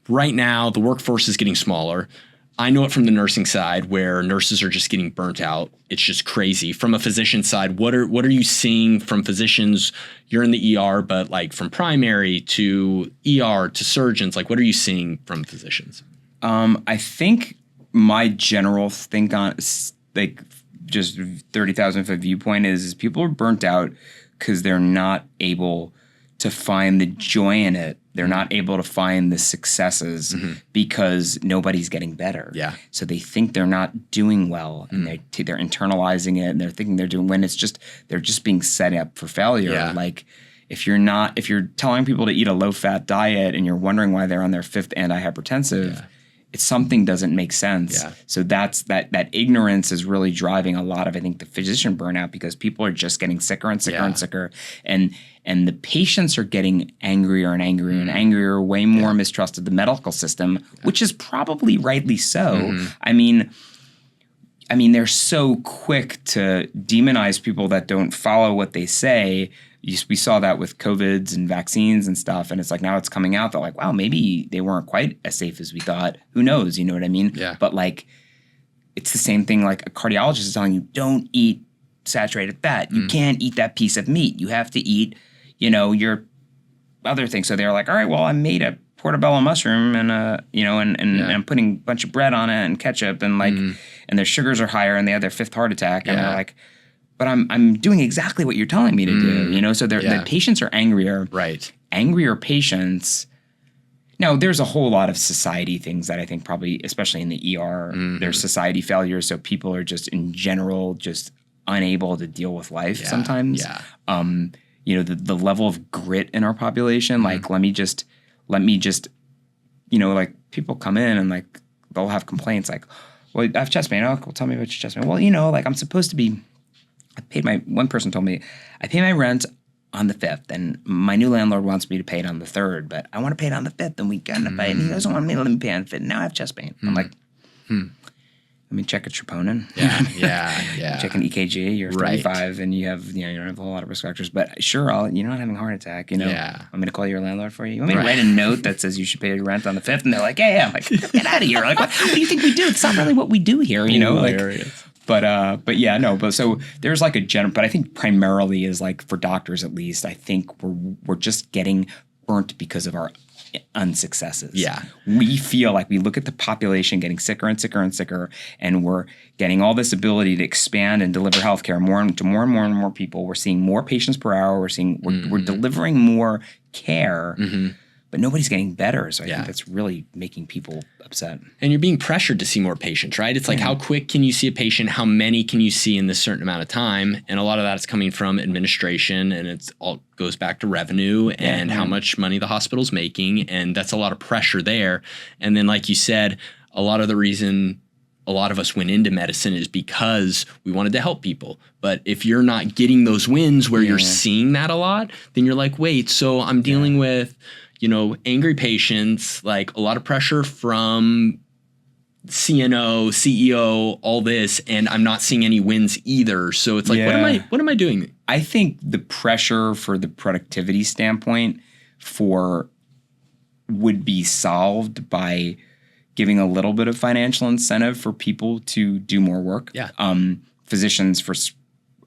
right now the workforce is getting smaller. I know it from the nursing side where nurses are just getting burnt out. It's just crazy. From a physician side, what are you seeing from physicians? You're in the ER, but like from primary to ER to surgeons, like what are you seeing from physicians? I think my general think on like just 30,000 foot viewpoint is people are burnt out because they're not able to find the joy in it. They're not able to find the successes because nobody's getting better. Yeah. So they think they're not doing well, and they're internalizing it, and they're thinking they're doing, when it's just, they're just being set up for failure. Yeah. Like if you're telling people to eat a low fat diet and you're wondering why they're on their 5th antihypertensive, it's something doesn't make sense. Yeah. So that ignorance is really driving a lot of, I think, the physician burnout, because people are just getting sicker and sicker and sicker. And the patients are getting angrier and angrier and angrier, way more mistrust of the medical system, which is probably rightly so. I mean, they're so quick to demonize people that don't follow what they say. We saw that with COVIDs and vaccines and stuff. And it's like, now it's coming out that like, wow, maybe they weren't quite as safe as we thought. Who knows? You know what I mean? Yeah. But like, it's the same thing. Like a cardiologist is telling you, don't eat saturated fat. You can't eat that piece of meat. You have to eat, your other things. So they're like, all right, well, I made a portobello mushroom and I'm putting a bunch of bread on it and ketchup and like, and their sugars are higher and they have their 5th heart attack. And they're like, but I'm doing exactly what you're telling me to do, So the patients are angrier. Right. Angrier patients. Now, there's a whole lot of society things that I think probably, especially in the ER, there's society failures. So people are just in general just unable to deal with life sometimes. Yeah. The level of grit in our population, like let me just, like people come in and like they'll have complaints like, well, I have chest pain. Oh, well, tell me about your chest pain. Well, like I'm supposed to be, one person told me, I pay my rent on the 5th and my new landlord wants me to pay it on the 3rd, but I want to pay it on the 5th and we got to pay it and he doesn't want me to let me pay on the 5th. Now I have chest pain. I'm like, let me check a troponin. Yeah. Check an EKG. You're 35 and you have, you don't have a whole lot of risk factors, but sure, you're not having a heart attack, I'm going to call your landlord for you. You want me to write a note that says you should pay your rent on the 5th? And they're like, yeah. I'm like, get out of here. Like, what do you think we do? It's not really what we do here, But so there's like a general, but I think primarily is like for doctors at least, I think we're just getting burnt because of our unsuccesses. Yeah. We feel like we look at the population getting sicker and sicker and sicker, and we're getting all this ability to expand and deliver healthcare to more and more and more people. We're seeing more patients per hour. We're delivering more care. But nobody's getting better. So I think that's really making people upset. And you're being pressured to see more patients, right? It's like, how quick can you see a patient? How many can you see in this certain amount of time? And a lot of that is coming from administration, and it's all goes back to revenue and how much money the hospital's making. And that's a lot of pressure there. And then, like you said, a lot of the reason a lot of us went into medicine is because we wanted to help people. But if you're not getting those wins where you're seeing that a lot, then you're like, wait, so I'm dealing with angry patients, like a lot of pressure from CNO, CEO, all this, and I'm not seeing any wins either. So it's like, what am I doing? I think the pressure for the productivity standpoint would be solved by giving a little bit of financial incentive for people to do more work. Yeah. Physicians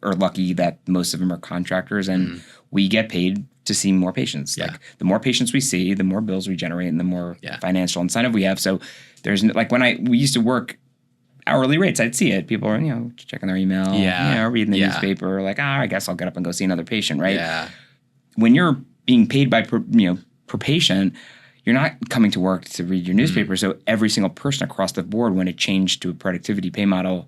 are lucky that most of them are contractors, and we get paid to see more patients. Yeah. Like the more patients we see, the more bills we generate and the more financial incentive we have. So there's like we used to work hourly rates, I'd see it. People are, checking their email, reading the newspaper, like, I guess I'll get up and go see another patient, right? Yeah. When you're being paid by per patient, you're not coming to work to read your newspaper. So every single person across the board, when it changed to a productivity pay model,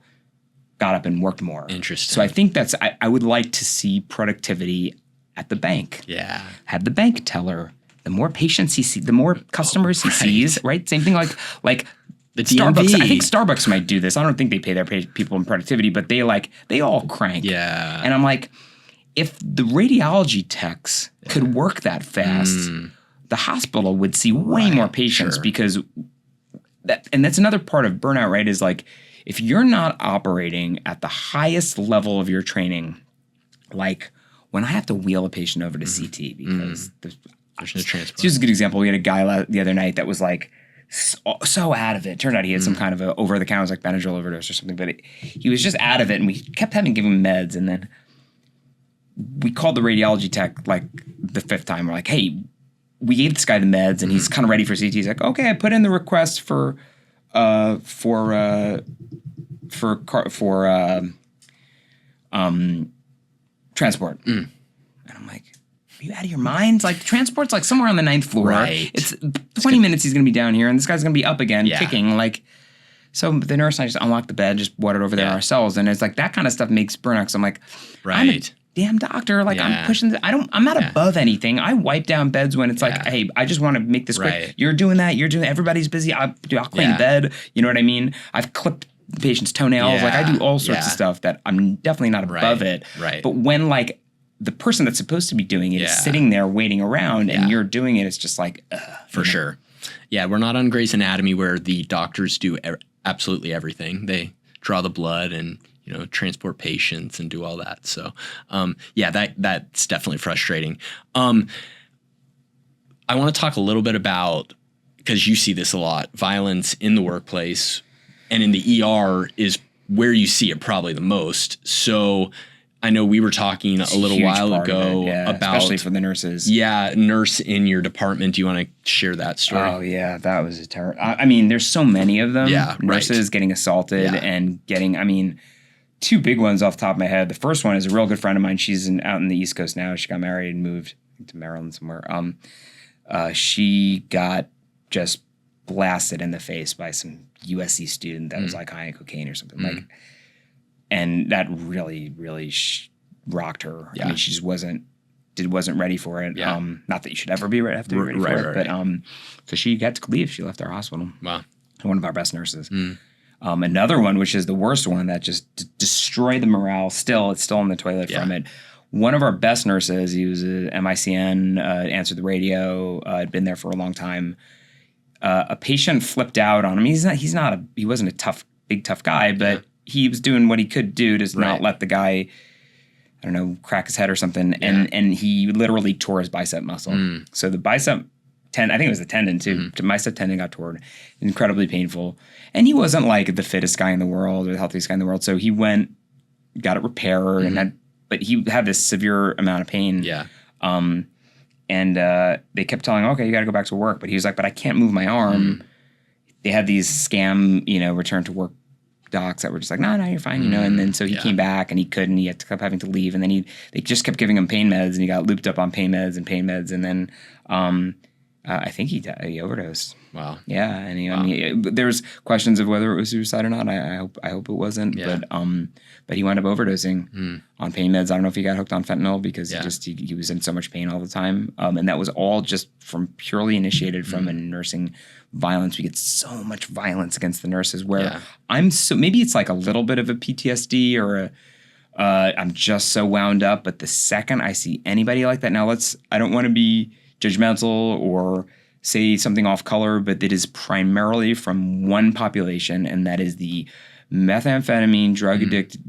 got up and worked more. Interesting. So I think I would like to see productivity at the bank. Yeah. Have the bank teller. The more patients he sees, the more customers he sees, right? Same thing like the Starbucks. DMV. I think Starbucks might do this. I don't think they pay their people in productivity, but they all crank. Yeah. And I'm like, if the radiology techs could work that fast, the hospital would see way more patients because that's another part of burnout, right? Is like, if you're not operating at the highest level of your training, like when I have to wheel a patient over to CT because there's no transport. Here's a good example. We had a guy the other night that was like so out of it. Turned out he had some kind of a over-the-counter, like Benadryl overdose or something, but he was just out of it, and we kept having to give him meds. And then we called the radiology tech like the 5th time. We're like, hey, we gave this guy the meds, and he's kind of ready for CT. He's like, okay, I put in the request for transport. And I'm like, are you out of your mind? Like, transport's like somewhere on the 9th floor. Right. It's 20 minutes he's going to be down here, and this guy's going to be up again, kicking. Like, so the nurse and I just unlocked the bed, just watered over there ourselves, and it's like that kind of stuff makes burnout. So I'm like, I'm a damn doctor. Like, I'm pushing. I'm not above anything. I wipe down beds when it's like, hey, I just want to make this quick. You're doing that. Everybody's busy. I'll clean the bed. You know what I mean? I've clipped the patient's toenails. Like, I do all sorts of stuff that I'm definitely not above it. Right. But when like the person that's supposed to be doing it is sitting there waiting around and you're doing it, it's just like, for sure. Yeah, we're not on Grey's Anatomy where the doctors do absolutely everything. They draw the blood and transport patients and do all that. So that's definitely frustrating. I want to talk a little bit about, because you see this a lot, violence in the workplace and in the ER is where you see it probably the most. So I know we were talking a little while ago about, especially for the nurses. Yeah, nurse in your department. Do you want to share that story? Oh yeah, that was a terrible. I mean, there's so many of them. Yeah, nurses getting assaulted and getting. I mean, two big ones off the top of my head. The first one is a real good friend of mine. She's out in the East Coast now. She got married and moved to Maryland somewhere. She got just blasted in the face by some USC student that was like high on cocaine or something like, and that really, really rocked her. I mean, she just wasn't ready for it. Not that you should ever be ready for it, but so she got to leave. She left our hospital. Wow. One of our best nurses. Another one, which is the worst one, that just destroyed the morale. It's still in the toilet from it. One of our best nurses, he was a MICN, answered the radio, had been there for a long time. A patient flipped out on him. He wasn't a big tough guy, but he was doing what he could do to not let the guy, I don't know, crack his head or something. And he literally tore his bicep muscle. So the bicep tendon, I think it was the tendon too. The bicep tendon got torn. Incredibly painful. And he wasn't like the fittest guy in the world or the healthiest guy in the world. So he went, got it repaired, but he had this severe amount of pain. And they kept telling him, okay, you got to go back to work. But he was like, but I can't move my arm. They had these scam, return to work docs that were just like, no, you're fine, And then so he came back and he couldn't. He had to keep having to leave. And then they just kept giving him pain meds, and he got looped up on pain meds. And then I think he overdosed. Wow. Yeah, and I mean, there's questions of whether it was suicide or not. I hope it wasn't. Yeah. But he wound up overdosing on pain meds. I don't know if he got hooked on fentanyl because he was in so much pain all the time. And that was all just purely initiated from a nursing violence. We get so much violence against the nurses where maybe it's like a little bit of a PTSD or I'm just so wound up. But the second I see anybody like that, I don't want to be judgmental or say something off color, but it is primarily from one population, and that is the methamphetamine,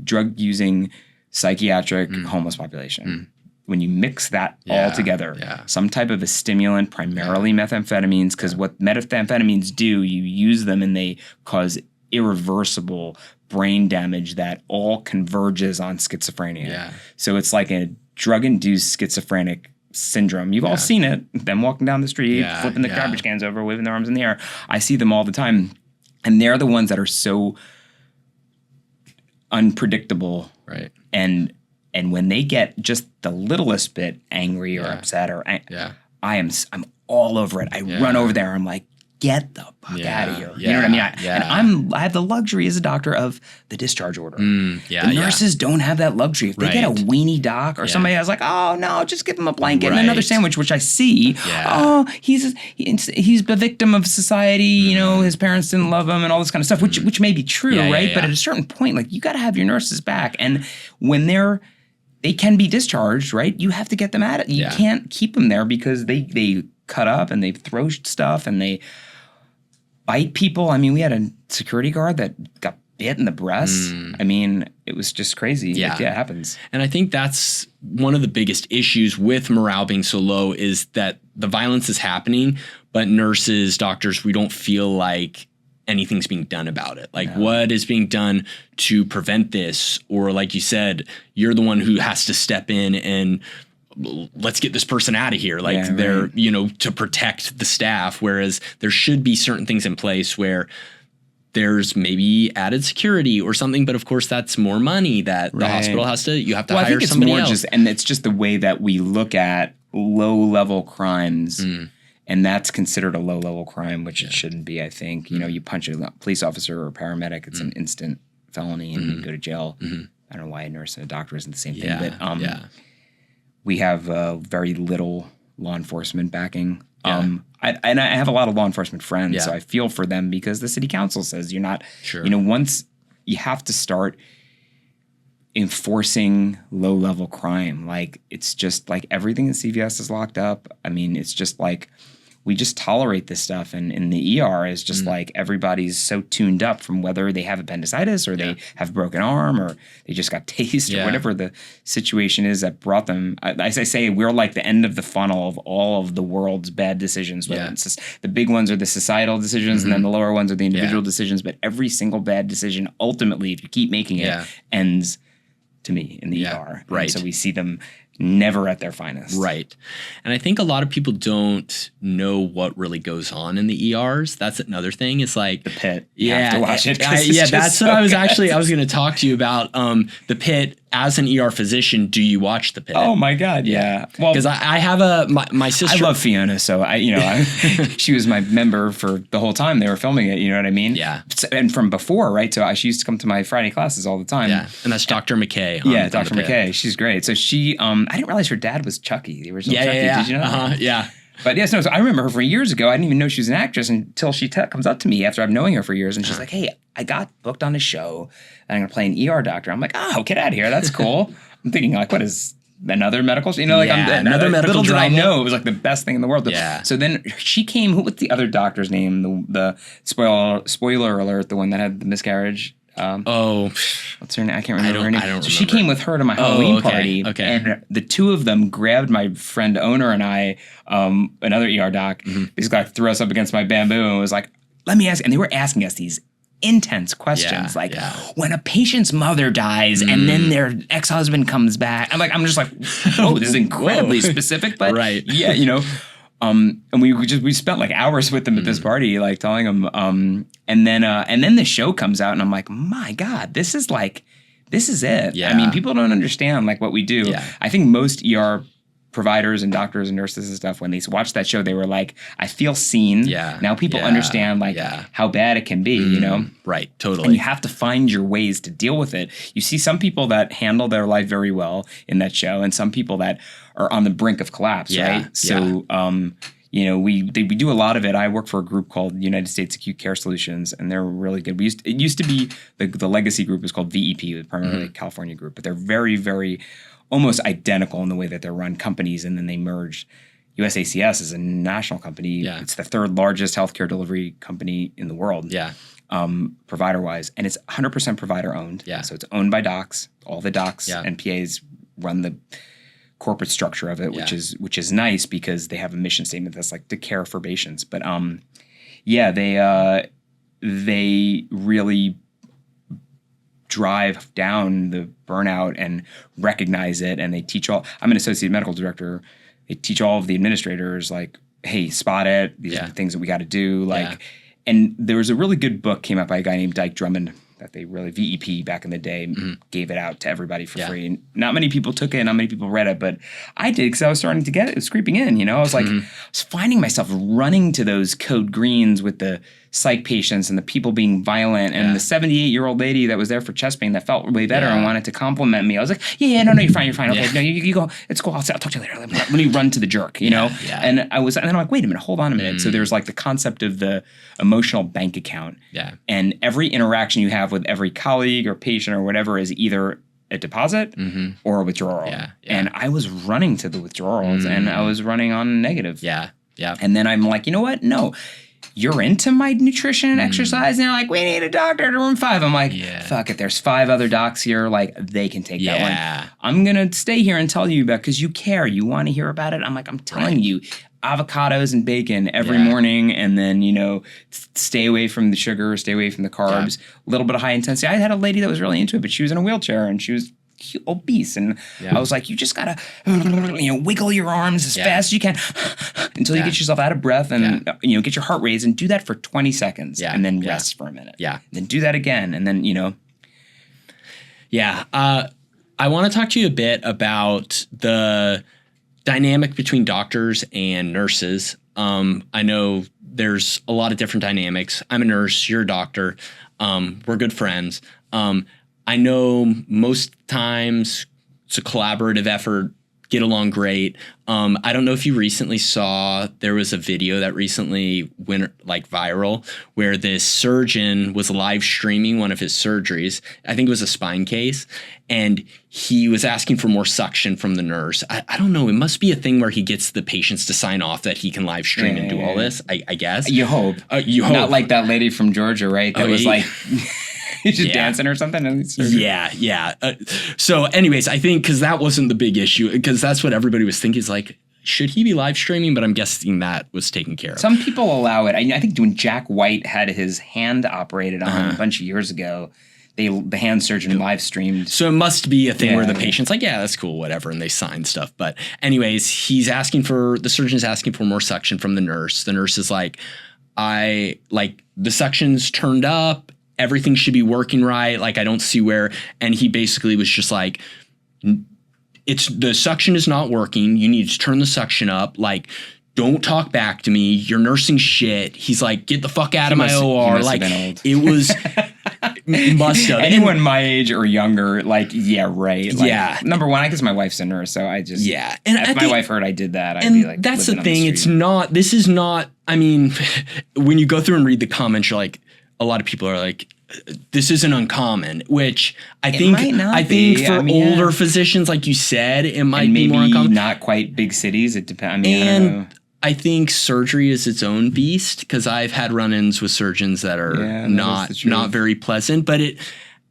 drug using, psychiatric homeless population. When you mix that all together, some type of a stimulant, primarily methamphetamines, because what methamphetamines do, you use them and they cause irreversible brain damage that all converges on schizophrenia. So it's like a drug-induced schizophrenic syndrome. You've all seen it. Them walking down the street, flipping the garbage cans over, waving their arms in the air. I see them all the time. And they're the ones that are so unpredictable. Right. And when they get just the littlest bit angry or upset or I'm all over it. I run over there. I'm like, get the fuck out of here. You know what I mean? And I have the luxury as a doctor of the discharge order. The nurses don't have that luxury. If they get a weenie doc or somebody that's like, oh no, just give him a blanket and another sandwich, which I see. Oh, he's the victim of society. His parents didn't love him and all this kind of stuff, which may be true, right? But at a certain point, like, you got to have your nurses back, and when they can be discharged, right? You have to get them at it. You can't keep them there because they cut up and they throw stuff and they bite people. I mean, we had a security guard that got bit in the breast. I mean, it was just crazy. Yeah. It happens. And I think that's one of the biggest issues with morale being so low is that the violence is happening, but nurses, doctors, we don't feel like anything's being done about it. Like, what is being done to prevent this? Or like you said, you're the one who has to step in and let's get this person out of here. Like they're, to protect the staff. Whereas there should be certain things in place where there's maybe added security or something, but of course that's more money that the hospital you have to hire I think it's somebody more else. and it's just the way that we look at low-level crimes, and that's considered a low-level crime, which it shouldn't be, I think. You know, you punch a police officer or a paramedic, it's an instant felony and you go to jail. I don't know why a nurse and a doctor isn't the same thing, but we have very little law enforcement backing. I have a lot of law enforcement friends, so I feel for them because the city council says you're not, you know, once you have to start enforcing low-level crime. Like, it's just like everything in CVS is locked up. I mean, it's just like we just tolerate this stuff. And in the ER is just like everybody's so tuned up from whether they have appendicitis or they have a broken arm or they just got tased or whatever the situation is that brought them. As I say, we're like the end of the funnel of all of the world's bad decisions. Whether it's just, the big ones are the societal decisions and then the lower ones are the individual decisions. But every single bad decision, ultimately, if you keep making it, ends to me in the ER. Right. And so we see them never at their finest. Right. And I think a lot of people don't know what really goes on in the ERs. That's another thing. It's like the pit. You have to watch it. That's what I was going to talk to you about. The pit. As an ER physician, do you watch the pit? Oh my God, yeah. Well, because I have my sister. I love Fiona, so she was my member for the whole time they were filming it. You know what I mean? Yeah. And from before, right? So she used to come to my Friday classes all the time. Yeah. And that's Dr. McKay. Yeah, Dr. McKay. She's great. So she, I didn't realize her dad was Chucky, the original Chucky. Did you know that? Yeah. But yes, no. So I remember her from years ago. I didn't even know she was an actress until she comes up to me after I've known her for years, and she's like, "Hey, I got booked on a show, and I'm gonna play an ER doctor." I'm like, "Oh, get out of here! That's cool." I'm thinking like, "What is another medical?" You know, like another medical. Little did I know it was like the best thing in the world. Yeah. So then she came. What's the other doctor's name? The spoiler alert, the one that had the miscarriage. What's her name? I can't remember her name. I don't remember. She came with her to my Halloween party. Okay. And the two of them grabbed my friend owner and I, another ER doc, basically like threw us up against my bamboo and was like, "Let me ask." And they were asking us these intense questions, when a patient's mother dies and then their ex-husband comes back. I'm just like, whoa, this is incredibly specific, but yeah, you know. And we spent like hours with them at this party, like telling them, and then the show comes out and I'm like, my God, this is it. Yeah. I mean, people don't understand like what we do. Yeah. I think most ER providers and doctors and nurses and stuff, when they watched that show, they were like, I feel seen. Yeah. Now people understand like how bad it can be, you know? Right. Totally. And you have to find your ways to deal with it. You see some people that handle their life very well in that show and some people that are on the brink of collapse, right? So, you know, we do a lot of it. I work for a group called United States Acute Care Solutions, and they're really good. It used to be the legacy group is called VEP, primarily a California group, but they're very, very almost identical in the way that they're run companies, and then they merged. USACS is a national company. Yeah. It's the third largest healthcare delivery company in the world. Yeah. Provider-wise, and it's 100% provider-owned. Yeah. So it's owned by docs. All the docs and PAs run the corporate structure of it, which is nice because they have a mission statement that's like to care for patients. But they really drive down the burnout and recognize it, and they teach all. I'm an associate medical director. They teach all of the administrators like, hey, spot it. These are the things that we got to do. Like, and there was a really good book came out by a guy named Dyke Drummond that they really, VEP back in the day, gave it out to everybody for free. And not many people took it, not many people read it, but I did because I was starting to get it. It was creeping in, you know? I was like, I was finding myself running to those code greens with the psych patients and the people being violent and the 78-year-old lady that was there for chest pain that felt way better and wanted to compliment me. I was like, no, you're fine. Okay, no, you go. It's cool. I'll talk to you later. Let me run to the jerk, you know? Yeah. And then I'm like, wait a minute, hold on a minute. So there's like the concept of the emotional bank account. Yeah. And every interaction you have with every colleague or patient or whatever is either a deposit or a withdrawal. Yeah. And I was running to the withdrawals and I was running on negative. Yeah. Yeah. And then I'm like, you know what? No. You're into my nutrition and exercise? And they're like, we need a doctor to room 5. I'm like, fuck it. There's 5 other docs here. Like, they can take that one. I'm going to stay here and tell you about because you care. You want to hear about it? I'm like, I'm telling you, avocados and bacon every morning. And then, you know, stay away from the sugar, stay away from the carbs, a little bit of high intensity. I had a lady that was really into it, but she was in a wheelchair and she was obese. And I was like, you just gotta, wiggle your arms as fast as you can until you get yourself out of breath and, get your heart raised, and do that for 20 seconds and then rest for a minute. Yeah. And then do that again. And then, Yeah. I want to talk to you a bit about the dynamic between doctors and nurses. I know there's a lot of different dynamics. I'm a nurse. You're a doctor. We're good friends. I know most times it's a collaborative effort, get along great. I don't know if you recently saw, there was a video that recently went viral where this surgeon was live streaming one of his surgeries. I think it was a spine case, and he was asking for more suction from the nurse. I don't know. It must be a thing where he gets the patients to sign off that he can live stream and do all this, I guess. You hope. You hope. Not like that lady from Georgia, right? That was like... He's just dancing or something. Yeah. So anyways, I think because that wasn't the big issue, because that's what everybody was thinking is like, should he be live streaming? But I'm guessing that was taken care of. Some people allow it. I think when Jack White had his hand operated on a bunch of years ago, the hand surgeon live streamed. So it must be a thing where the patient's like, yeah, that's cool, whatever, and they sign stuff. But anyways, the surgeon's asking for more suction from the nurse. The nurse is like, the suction's turned up. Everything should be working right. Like, I don't see where. And he basically was just like, the suction is not working. You need to turn the suction up. Like, don't talk back to me. You're nursing shit. He's like, get the fuck out of my OR. Like, it was, must have. Anyone my age or younger, right. Like, number one, I guess my wife's a nurse, so I just, And if my wife heard I did that, I'd be like, that's the thing. This is not, I mean, when you go through and read the comments, you're like, a lot of people are like, this isn't uncommon, which I think for older physicians, like you said, it might be more uncommon. Not quite big cities. It depends. I don't know. I think surgery is its own beast, because I've had run-ins with surgeons that are not very pleasant. But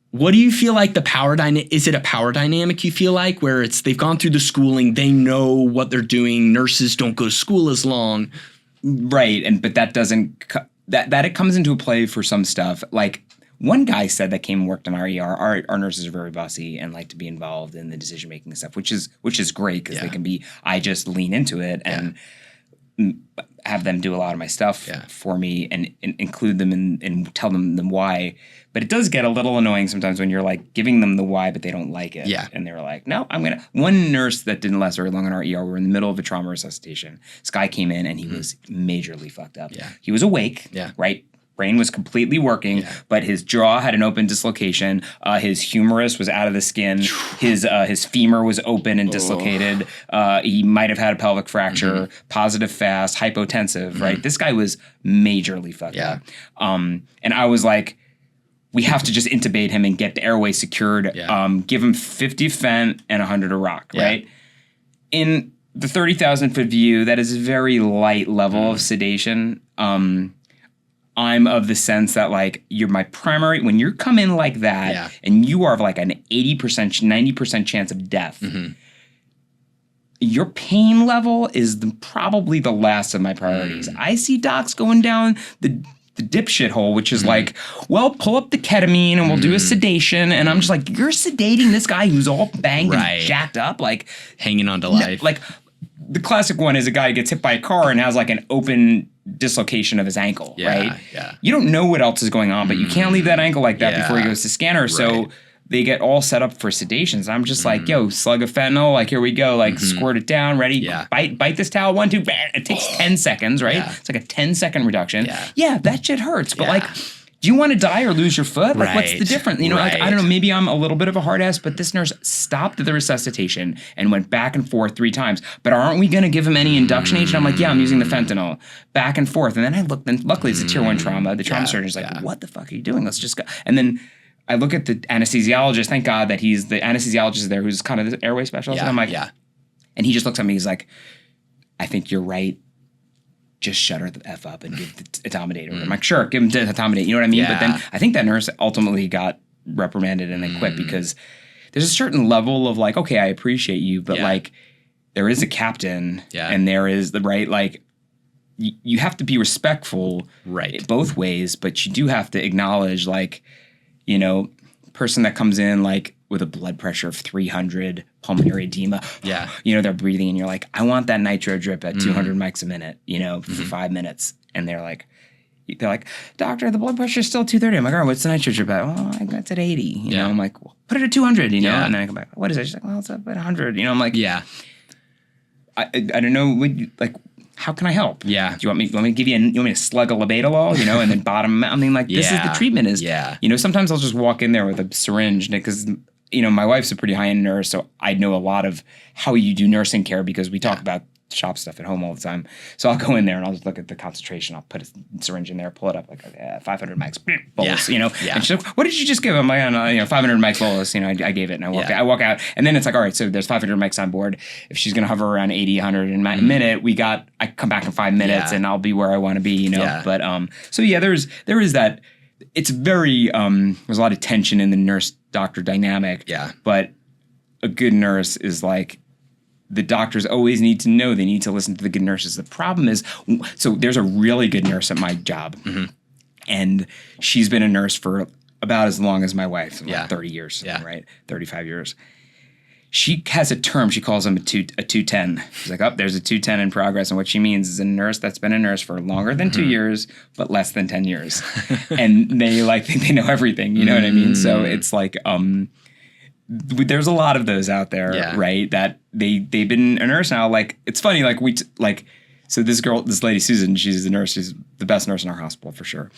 what do you feel like the power dynamic? Is it a power dynamic you feel like, where they've gone through the schooling, they know what they're doing, nurses don't go to school as long? Right, but that doesn't... That it comes into play for some stuff. Like, one guy said that came and worked on our ER. Our nurses are very bossy and like to be involved in the decision making stuff, which is great, because they can be. I just lean into it and have them do a lot of my stuff for me and include them and tell them why. But it does get a little annoying sometimes when you're like giving them the why, but they don't like it. Yeah. And they were like, no, I'm gonna. One nurse that didn't last very long in our ER, we were in the middle of a trauma resuscitation. This guy came in and he was majorly fucked up. Yeah. He was awake. Yeah. Right. Brain was completely working, but his jaw had an open dislocation. His humerus was out of the skin. His femur was open and dislocated. He might have had a pelvic fracture. Positive fast, hypotensive. Right. This guy was majorly fucked up. And I was like, we have to just intubate him and get the airway secured. Give him 50 fent and 100 of rock. Right. In the 30,000-foot view, that is a very light level of sedation. I'm of the sense that, like, you're my primary, when you come in like that and you are like an 80%, 90% chance of death, your pain level is probably the last of my priorities. I see docs going down the dipshit hole, which is like, well, pull up the ketamine and we'll do a sedation. And I'm just like, you're sedating this guy who's all banged and jacked up, like hanging on to life. Like, the classic one is a guy gets hit by a car and has like an open dislocation of his ankle, right? Yeah. You don't know what else is going on, but you can't leave that ankle like that before he goes to scanner. So they get all set up for sedations. I'm just like, yo, slug of fentanyl, like, here we go, like, squirt it down, ready, bite this towel, 1, 2, bam. It takes 10 seconds, right? It's like a 10-second reduction. Yeah, that shit hurts, but like, do you want to die or lose your foot? Like, what's the difference? You know, like, I don't know, maybe I'm a little bit of a hard ass, but this nurse stopped the resuscitation and went back and forth 3 times. But aren't we going to give him any induction agent? I'm like, yeah, I'm using the fentanyl. Back and forth. And then I looked, and luckily it's a tier 1 trauma. The trauma surgeon's like, what the fuck are you doing? Let's just go. And then I look at the anesthesiologist. Thank God that he's the anesthesiologist there, who's kind of the airway specialist. And I'm like, and he just looks at me. He's like, I think you're right. Just shut her the F up and give the atomidator. I'm like, sure, give him the atomidator. You know what I mean? But then I think that nurse ultimately got reprimanded and they quit, because there's a certain level of like, okay, I appreciate you, but like, there is a captain and there is the like, you have to be respectful both ways, but you do have to acknowledge, like, you know, person that comes in, like, with a blood pressure of 300, pulmonary edema. Yeah. They're breathing and you're like, I want that nitro drip at 200 mics a minute, for 5 minutes. And they're like, doctor, the blood pressure is still 230. I'm like, all right, what's the nitro drip at? Oh, I got it at 80. I'm like, well, put it at 200, And then I come back, what is it? She's like, well, it's up at 100. I'm like, yeah. I don't know, how can I help? Yeah. Do you want me to give you you want me to slug a labetalol, and then bottom? I mean, this is the treatment is, sometimes I'll just walk in there with a syringe because, my wife's a pretty high-end nurse, so I know a lot of how you do nursing care because we talk about shop stuff at home all the time. So I'll go in there and I'll just look at the concentration. I'll put a syringe in there, pull it up, like 500 mics, bolus, And she's like, what did you just give? I'm like, 500 mics bolus. I gave it and I walk out. And then it's like, all right, so there's 500 mics on board. If she's going to hover around 80, 100 in a minute, I come back in 5 minutes and I'll be where I want to be, But, so yeah, there is that. It's very, there's a lot of tension in the nurse-doctor dynamic. Yeah. But a good nurse is like, the doctors always need to know. They need to listen to the good nurses. The problem is, so there's a really good nurse at my job, and she's been a nurse for about as long as my wife, like 30 years, right? 35 years. She has a term. She calls them a 210. She's like, there's a 210 in progress. And what she means is a nurse that's been a nurse for longer than 2 years, but less than 10 years. And they think they know everything. You know what I mean? So it's like, there's a lot of those out there, right? That they've been a nurse now. Like, it's funny. So this lady, Susan, she's the nurse. She's the best nurse in our hospital for sure.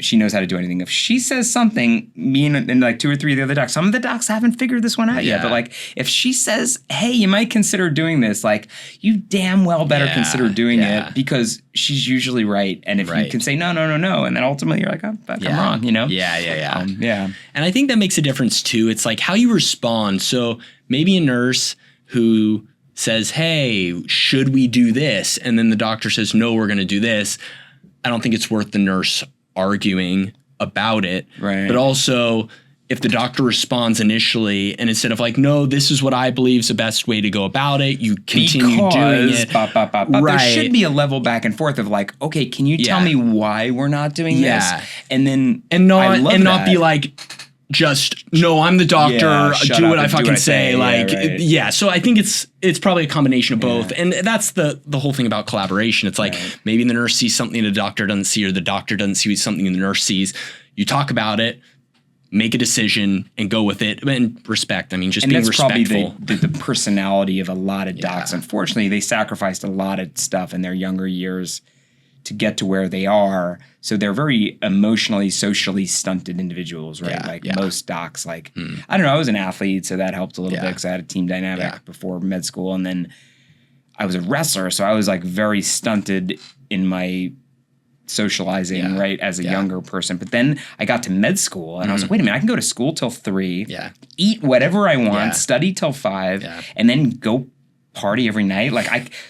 She knows how to do anything. If she says something, me and like 2 or 3 of the other docs, some of the docs haven't figured this one out yet. But if she says, hey, you might consider doing this, you damn well better consider doing it because she's usually right. And if you can say, no, and then ultimately you're like, I'm wrong, Yeah. And I think that makes a difference too. It's like how you respond. So maybe a nurse who says, hey, should we do this? And then the doctor says, no, we're going to do this. I don't think it's worth the nurse arguing about it. Right. But also, if the doctor responds initially and instead of no, this is what I believe is the best way to go about it, you continue doing it. Right. There should be a level back and forth of okay, can you tell me why we're not doing this? And then not be just no, I'm the doctor. Do what I fucking say. So I think it's probably a combination of both, and that's the whole thing about collaboration. It's maybe the nurse sees something the doctor doesn't see, or the doctor doesn't see something the nurse sees. You talk about it, make a decision, and go with it. And respect. I mean, just being respectful. And that's probably the personality of a lot of docs. Unfortunately, they sacrificed a lot of stuff in their younger years to get to where they are. So they're very emotionally, socially stunted individuals, right? Most docs, I don't know, I was an athlete, so that helped a little bit because I had a team dynamic before med school. And then I was a wrestler, so I was very stunted in my socializing, right, as a younger person. But then I got to med school and I was like, wait a minute, I can go to school till 3, eat whatever I want, study till 5, and then go party every night.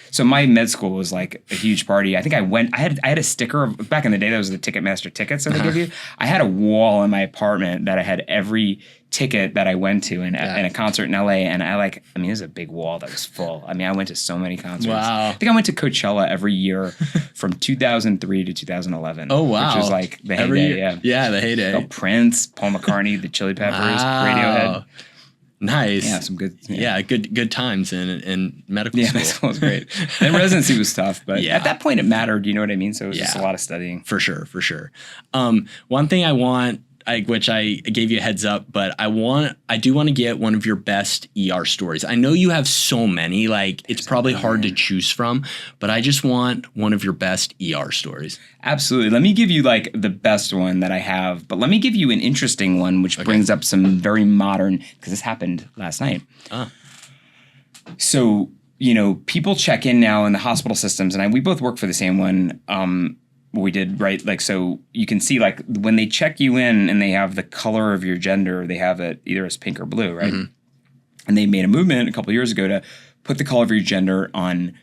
So my med school was a huge party. I think I had a sticker back in the day. That was the Ticketmaster tickets that they give you. I had a wall in my apartment that I had every ticket that I went to in a concert in LA. And it was a big wall that was full. I went to so many concerts. Wow. I think I went to Coachella every year from 2003 to 2011. Oh, wow. Which was the heyday. Yeah, the heyday. Prince, Paul McCartney, the Chili Peppers, Radiohead. Nice. Yeah, some good. Good times in medical school. Yeah, medical school was great. Then residency was tough, but at that point it mattered. You know what I mean? So it was just a lot of studying. For sure. One thing I want, which I gave you a heads up, but I do want to get one of your best ER stories. I know you have so many, it's probably hard to choose from, but I just want one of your best ER stories. Absolutely. Let me give you the best one that I have, but let me give you an interesting one, which brings up some very modern, because this happened last night. So, people check in now in the hospital systems, and we both work for the same one. We did, right? So you can see when they check you in and they have the color of your gender, they have it either as pink or blue, right? Mm-hmm. And they made a movement a couple of years ago to put the color of your gender on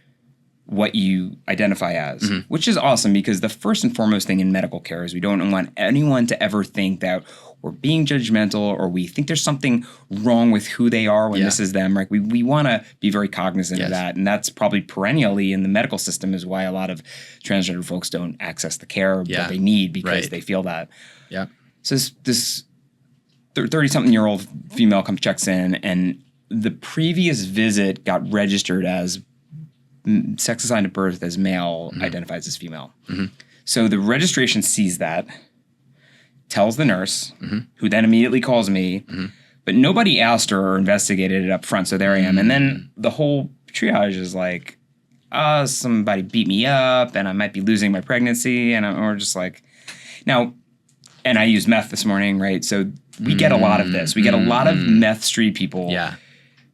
what you identify as, which is awesome because the first and foremost thing in medical care is we don't want anyone to ever think that we're being judgmental or we think there's something wrong with who they are when this is them, right? We want to be very cognizant of that. And that's probably perennially in the medical system is why a lot of transgender folks don't access the care that they need because they feel that. Yeah. So this 30-something-year-old female checks in, and the previous visit got registered as sex assigned at birth as male, identifies as female. So the registration sees that, tells the nurse, who then immediately calls me, but nobody asked her or investigated it up front, so there I am. And then the whole triage is like, somebody beat me up, and I might be losing my pregnancy, and we're just like, now, and I used meth this morning, right? So we get a lot of this. We get a lot of meth street people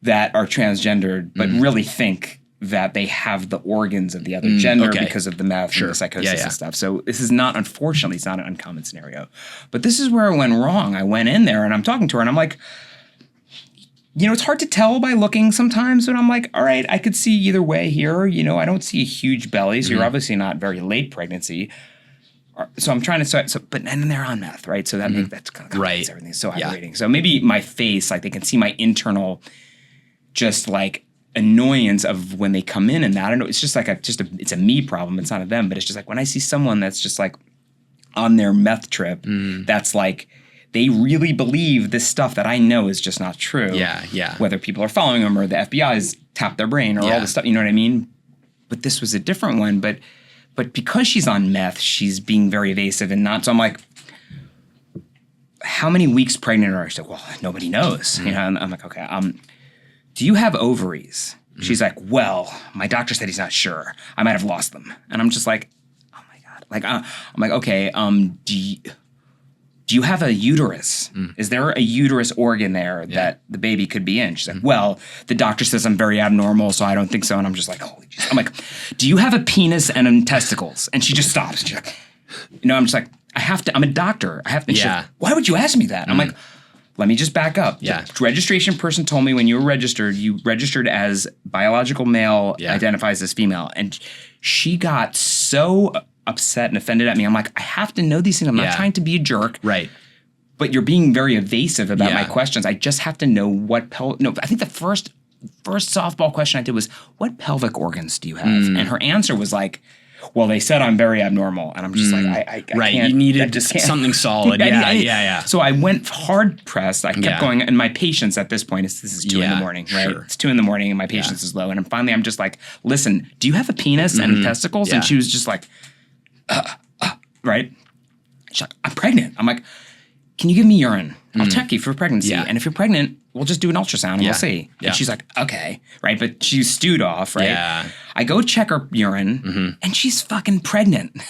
that are transgendered, but really think that they have the organs of the other gender because of the meth and the psychosis and stuff. So this is not, unfortunately, it's not an uncommon scenario. But this is where I went wrong. I went in there and I'm talking to her and I'm like, it's hard to tell by looking sometimes, but I'm like, all right, I could see either way here. I don't see a huge belly, so you're obviously not very late pregnancy. So I'm trying to, but then they're on meth, right? So that that's kind of complicates everything. It's so aggravating. So maybe my face, like they can see my internal, just like annoyance of when they come in and that. I don't know. It's just like it's a me problem. It's not a them, but it's just like when I see someone that's just like on their meth trip, that's like, they really believe this stuff that I know is just not true. Whether people are following them or the FBI's tapped their brain or all this stuff, you know what I mean? But this was a different one. But because she's on meth, she's being very evasive and not. So I'm like, how many weeks pregnant are you? She's like, well, nobody knows. And I'm like, okay. Do you have ovaries? She's like, well, my doctor said he's not sure. I might have lost them. And I'm just like, oh my God. Like, I'm like, okay, do you have a uterus? Is there a uterus organ there that the baby could be in? She's like, well, the doctor says I'm very abnormal, so I don't think so. And I'm just like, holy Jesus. I'm like, do you have a penis and testicles? And she just stops. She's like, I'm just like, I'm a doctor. I have to. She's like, why would you ask me that? I'm like, let me just back up. The registration person told me when you registered as biological male, identifies as female. And she got so upset and offended at me. I'm like, I have to know these things. I'm not trying to be a jerk. Right. But you're being very evasive about my questions. I just have to know what I think the first softball question I did was, what pelvic organs do you have? And her answer was like, well, they said I'm very abnormal. And I'm just like, I can't. You needed something solid. So I went hard pressed. I kept going. And my patience at this point this is 2 in the morning, right? Sure. It's 2 in the morning and my patience is low. And finally I'm just like, listen, do you have a penis and testicles? And she was just like, right? She's like, I'm pregnant. I'm like, can you give me urine? I'll check you for pregnancy. And if you're pregnant, we'll just do an ultrasound and we'll see. And she's like, okay. Right. But she's stewed off. Right. Yeah. I go check her urine and she's fucking pregnant.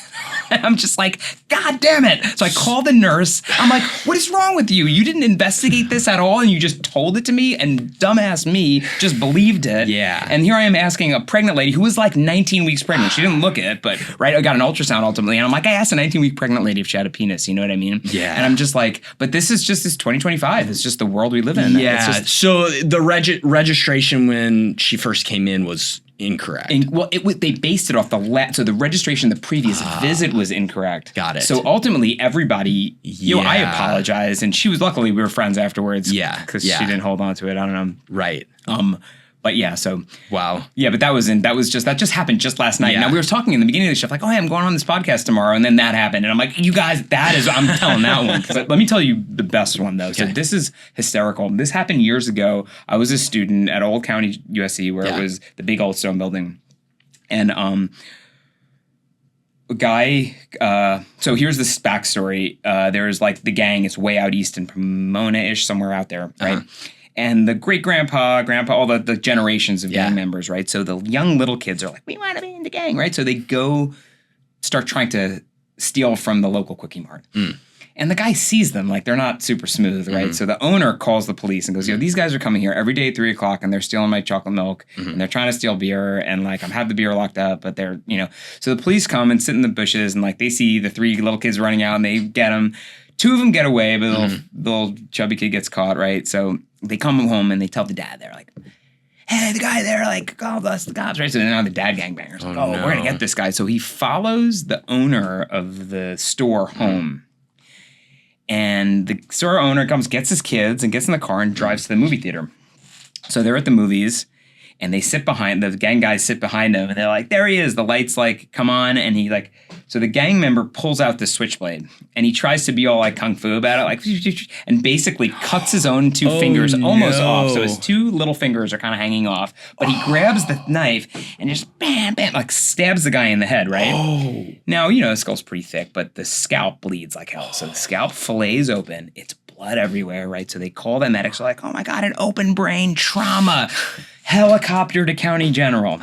And I'm just like, God damn it. So I call the nurse. I'm like, what is wrong with you? You didn't investigate this at all and you just told it to me, and dumbass me just believed it. Yeah. And here I am asking a pregnant lady who was like 19 weeks pregnant. She didn't look it, but I got an ultrasound ultimately. And I'm like, I asked a 19-week pregnant lady if she had a penis. You know what I mean? Yeah. And I'm just like, but this 2025. It's just the world we live in. Yeah. So the registration when she first came in was incorrect. They based it off so the registration, the previous visit was incorrect. Got it. So ultimately, everybody, I apologized, and luckily we were friends afterwards. Yeah. Because she didn't hold on to it. I don't know. Right. But yeah, so wow. Yeah, but that just happened just last night. Yeah. Now we were talking in the beginning of the show, like, oh, hey, I'm going on this podcast tomorrow, and then that happened, and I'm like, you guys, I'm telling that one. But let me tell you the best one though. Okay. So this is hysterical. This happened years ago. I was a student at Old County USC, where it was the big old stone building, and a guy. So here's this backstory. There's like the gang. It's way out east in Pomona-ish, somewhere out there, right? And the great-grandpa, all the generations of gang members, right? So the young little kids are like, we want to be in the gang, right? So they go start trying to steal from the local Quickie Mart. And the guy sees them, like they're not super smooth, right? So the owner calls the police and goes, these guys are coming here every day at 3 o'clock and they're stealing my chocolate milk and they're trying to steal beer and like I have the beer locked up, but they're, So the police come and sit in the bushes and like they see the 3 little kids running out and they get them. 2 of them get away, but the little chubby kid gets caught, right? So they come home and they tell the dad, they're like, hey, the guy there, like, called us the cops, right? So now the dad gangbangers like, we're going to get this guy. So he follows the owner of the store home. And the store owner gets his kids and gets in the car and drives to the movie theater. So they're at the movies. And they sit behind, the gang guys sit behind him, and they're like, there he is. The lights like come on, and he like, so the gang member pulls out the switchblade, and he tries to be all like kung fu about it, like, and basically cuts his own two fingers almost off. So his two little fingers are kind of hanging off, but he grabs the knife and just bam, bam, like stabs the guy in the head, right? Now, you know, the skull's pretty thick, but the scalp bleeds like hell. So the scalp fillets open. It's blood everywhere, right? So they call the medics. They're like, oh my God, an open brain trauma. Helicopter to County General.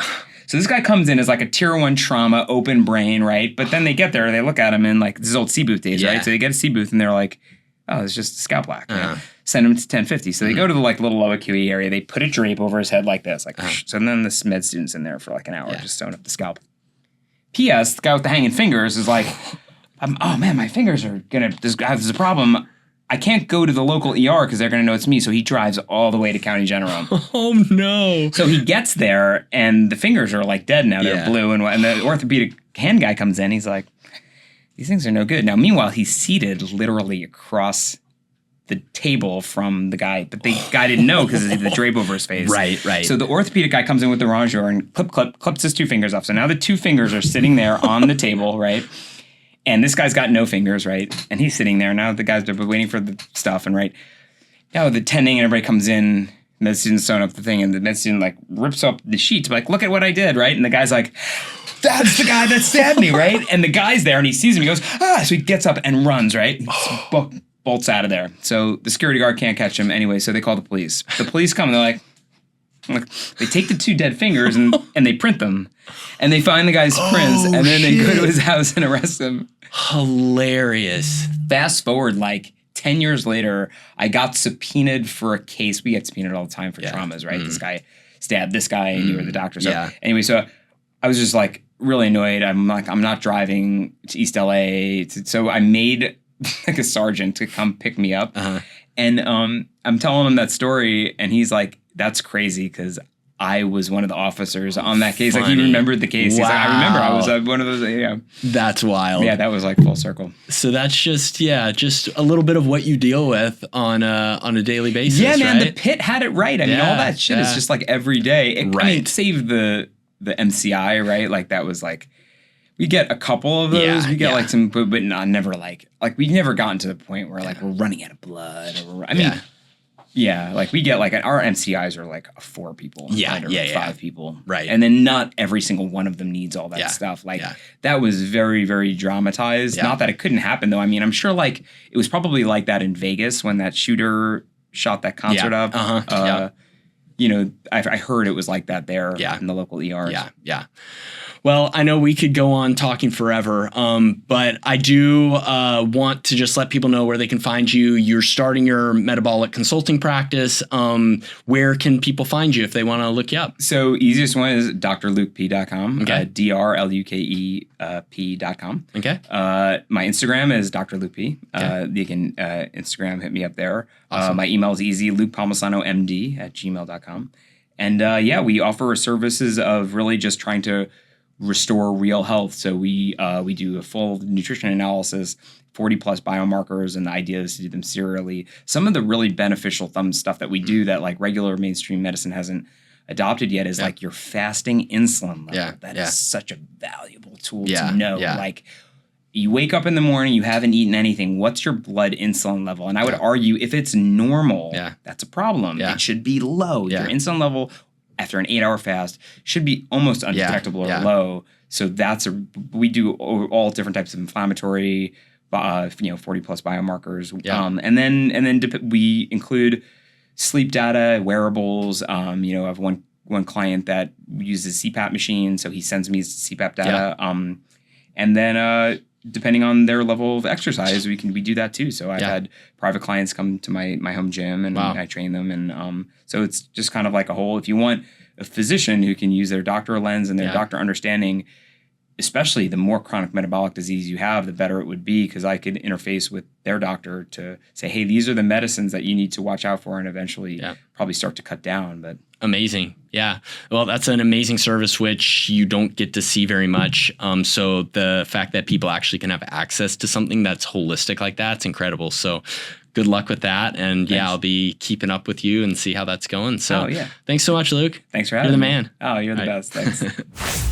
So this guy comes in as like a tier 1 trauma, open brain, right? But then they get there, they look at him in like, this is old C booth days, right? So they get a C booth and they're like, oh, it's just scalp black. Send him to 1050. So they go to the like little low acuity area. They put a drape over his head like this. Like, so then this med student's in there for like an hour just sewing up the scalp. P.S. The guy with the hanging fingers is like, oh man, my fingers are gonna, this is a problem. I can't go to the local ER because they're going to know it's me. So he drives all the way to County General. Oh, no. So he gets there and the fingers are like dead now. They're blue. And the orthopedic hand guy comes in. He's like, these things are no good. Now, meanwhile, he's seated literally across the table from the guy. But the guy didn't know because of the drape over his face. Right. So the orthopedic guy comes in with the rongeur and clips his two fingers off. So now the two fingers are sitting there on the table, right? And this guy's got no fingers, right? And he's sitting there. Now the guys are waiting for the stuff, and right now the tending and everybody comes in. Med student's sewing up the thing, and the med student like rips up the sheets, like, look at what I did, right? And the guy's like, that's the guy that stabbed me, right? And the guy's there, and he sees him. He goes, so he gets up and runs, right? Bolts out of there. So the security guard can't catch him anyway. So they call the police. The police come, and they're like, they take the two dead fingers and they print them, and they find the guy's prints, and then they go to his house and arrest him. Hilarious. Fast forward like 10 years later, I got subpoenaed for a case. We get subpoenaed all the time for traumas, right? This guy stabbed this guy, and you were the doctor. So anyway, so I was just like really annoyed. I'm not driving to East LA. So I made like a sergeant to come pick me up, and I'm telling him that story, and he's like, that's crazy because I was one of the officers on that case. Funny. Like, he remembered the case. Wow. He's like, I remember I was one of those. That's wild. Yeah, that was like full circle. So that's just a little bit of what you deal with on a daily basis. Yeah, man, right? the pit had it right. I mean, all that shit is just like every day. I mean, save the MCI, right? Like that was like, we get a couple of those. We get like some, but not never like we never gotten to the point where like we're running out of blood. Or like we get like our MCIs are like 4 people, 5 people, right? And then not every single one of them needs all that stuff. Like that was very, very dramatized. Not that it couldn't happen though. I mean, I'm sure like it was probably like that in Vegas when that shooter shot that concert up. You know, I heard it was like that there in the local ERs. Yeah. Well, I know we could go on talking forever, but I do want to just let people know where they can find you. You're starting your metabolic consulting practice. Where can people find you if they want to look you up? So easiest one is drlukep.com, Okay. drlukep.com. Okay. My Instagram is drlukep. You can Instagram, hit me up there. Awesome. My email is easy, lukepalmisanomd@gmail.com. And we offer services of really just trying to restore real health. So we do a full nutrition analysis, 40 plus biomarkers, and the idea is to do them serially. Some of the really beneficial stuff that we do that like regular mainstream medicine hasn't adopted yet is like your fasting insulin level. That is such a valuable tool to know. Like you wake up in the morning, you haven't eaten anything. What's your blood insulin level? And I would argue if it's normal, that's a problem. It should be low. Your insulin level after an 8-hour fast should be almost undetectable or low. So we do all different types of inflammatory, 40 plus biomarkers. And then we include sleep data, wearables. I have one client that uses CPAP machine, so he sends me his CPAP data. And then depending on their level of exercise, we do that too. So I've had private clients come to my home gym, and I train them. And so it's just kind of like a whole, if you want a physician who can use their doctor lens and their doctor understanding, especially the more chronic metabolic disease you have, the better it would be, because I could interface with their doctor to say, hey, these are the medicines that you need to watch out for, and eventually probably start to cut down. But amazing. Yeah. Well, that's an amazing service, which you don't get to see very much. So the fact that people actually can have access to something that's holistic like that's incredible. So good luck with that. And Thanks. I'll be keeping up with you and see how that's going. So Oh, yeah. thanks so much, Luke. Thanks for having me. You're the man. Oh, you're the best. Thanks.